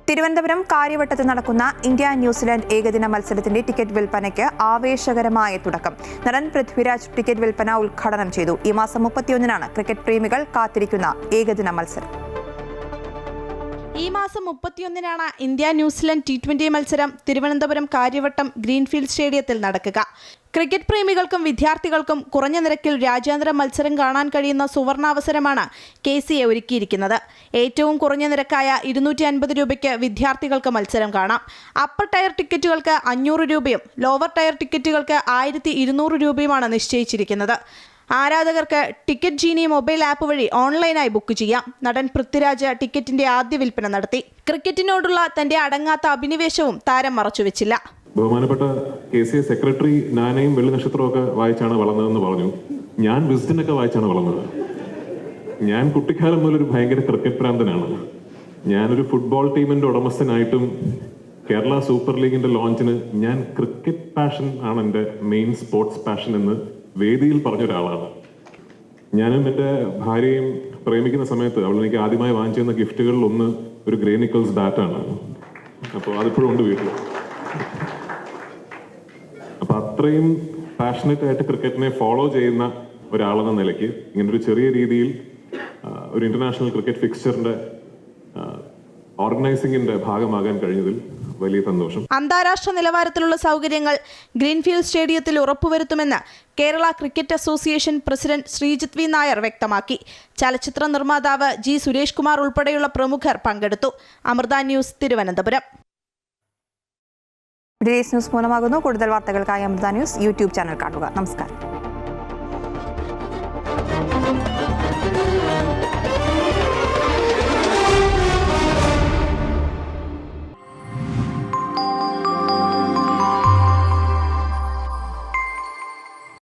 തിരുവനന്തപുരം കാര്യവട്ടത്ത് നടക്കുന്ന ഇന്ത്യ ന്യൂസിലാൻഡ് ഏകദിന മത്സരത്തിന്റെ ടിക്കറ്റ് വിൽപ്പനയ്ക്ക് ആവേശകരമായ തുടക്കം. നടൻ പൃഥ്വിരാജ് ടിക്കറ്റ് വിൽപ്പന ഉദ്ഘാടനം ചെയ്തു. ഈ മാസം 31-നാണ് ക്രിക്കറ്റ് പ്രേമികൾ കാത്തിരിക്കുന്ന ഏകദിന മത്സരം. ഈ മാസം 31-നാണ് ഇന്ത്യ ന്യൂസിലൻഡ് T20 മത്സരം തിരുവനന്തപുരം കാര്യവട്ടം ഗ്രീൻഫീൽഡ് സ്റ്റേഡിയത്തിൽ നടക്കുക. ക്രിക്കറ്റ് പ്രേമികൾക്കും വിദ്യാർത്ഥികൾക്കും കുറഞ്ഞ നിരക്കിൽ രാജ്യാന്തര മത്സരം കാണാൻ കഴിയുന്ന സുവർണാവസരമാണ് KCA ഒരുക്കിയിരിക്കുന്നത്. ഏറ്റവും കുറഞ്ഞ നിരക്കായ 250 രൂപയ്ക്ക് വിദ്യാർത്ഥികൾക്ക് മത്സരം കാണാം. അപ്പർ ടയർ ടിക്കറ്റുകൾക്ക് 500 രൂപയും ലോവർ ടയർ ടിക്കറ്റുകൾക്ക് 1200 രൂപയുമാണ് നിശ്ചയിച്ചിരിക്കുന്നത്. ആരാധകർക്ക് ടിക്കറ്റ് ജീനി മൊബൈൽ ആപ്പ് വഴി ഓൺലൈനായി ബുക്ക് ചെയ്യാം. നടൻ പൃഥ്വിരാജ് ടിക്കറ്റിന്റെ ആദ്യ വിൽപ്പന നടത്തി. ക്രിക്കറ്റിനോടുള്ള തന്റെ അടങ്ങാത്ത അഭിനിവേശവും താരം മറച്ചുവെച്ചില്ല. ബഹുമാനപ്പെട്ട KCA സെക്രട്ടറി നാനയും വെള്ളി നക്ഷത്രമൊക്കെ വായിച്ചാണ് വളർന്നതെന്ന് പറഞ്ഞു. ഞാൻ വിസ്ഡനൊക്കെ വായിച്ചാണ് വളർന്നത്. ഞാൻ കുട്ടിക്കാലം മുതലൊരു ഭയങ്കര ക്രിക്കറ്റ് പ്രാന്തനാണ്. ഞാനൊരു ഫുട്ബോൾ ടീമിന്റെ ഉടമസ്ഥനായിട്ടും കേരള സൂപ്പർ ലീഗിന്റെ ലോഞ്ചിന് ഞാൻ ക്രിക്കറ്റ് പാഷൻ ആണ് എൻ്റെ മെയിൻ സ്പോർട്സ് പാഷൻ എന്ന് വേദിയിൽ പറഞ്ഞൊരാളാണ്. ഞാനും എൻ്റെ ഭാര്യയും പ്രേമിക്കുന്ന സമയത്ത് അവൾ എനിക്ക് ആദ്യമായി വാങ്ങിച്ചു തന്ന ഗിഫ്റ്റുകളിൽ ഒന്ന് ഒരു ഗ്രേ നിക്കൽസ് ബാറ്റാണ്. അപ്പോൾ അതിപ്പോഴും ഉണ്ട് വീട്ടിൽ. അപ്പോൾ അത്രയും പാഷനറ്റ് ആയിട്ട് ക്രിക്കറ്റിനെ ഫോളോ ചെയ്യുന്ന ഒരാളെന്ന നിലയ്ക്ക് ഇങ്ങനൊരു ചെറിയ രീതിയിൽ ഒരു ഇന്റർനാഷണൽ ക്രിക്കറ്റ് ഫിക്സ്ചറിന്റെ ഓർഗനൈസിംഗിന്റെ ഭാഗമാകാൻ കഴിഞ്ഞതിൽ വലിയ സന്തോഷം. അന്താരാഷ്ട്ര നിലവാരത്തിലുള്ള സൗകര്യങ്ങൾ ഗ്രീൻഫീൽഡ് സ്റ്റേഡിയത്തിൽ ഉറപ്പുവരുത്തുമെന്ന് Kerala cricket association president Sreejith V Nair വ്യക്തമാക്കി. ചലച്ചിത്ര നിർമ്മാതാവ് G. സുരേഷ് കുമാർ ഉൾപ്പെടെയുള്ള പ്രമുഖർ പങ്കെടുത്തു. അമൃത ന്യൂസ്, തിരുവനന്തപുരം. ന്യൂസ് പൂർണ്ണമാകുന്നു. കൂടുതൽ വാർത്തകൾക്കായി അമൃത ന്യൂസ് യൂട്യൂബ് ചാനൽ കാണുക. നമസ്കാരം.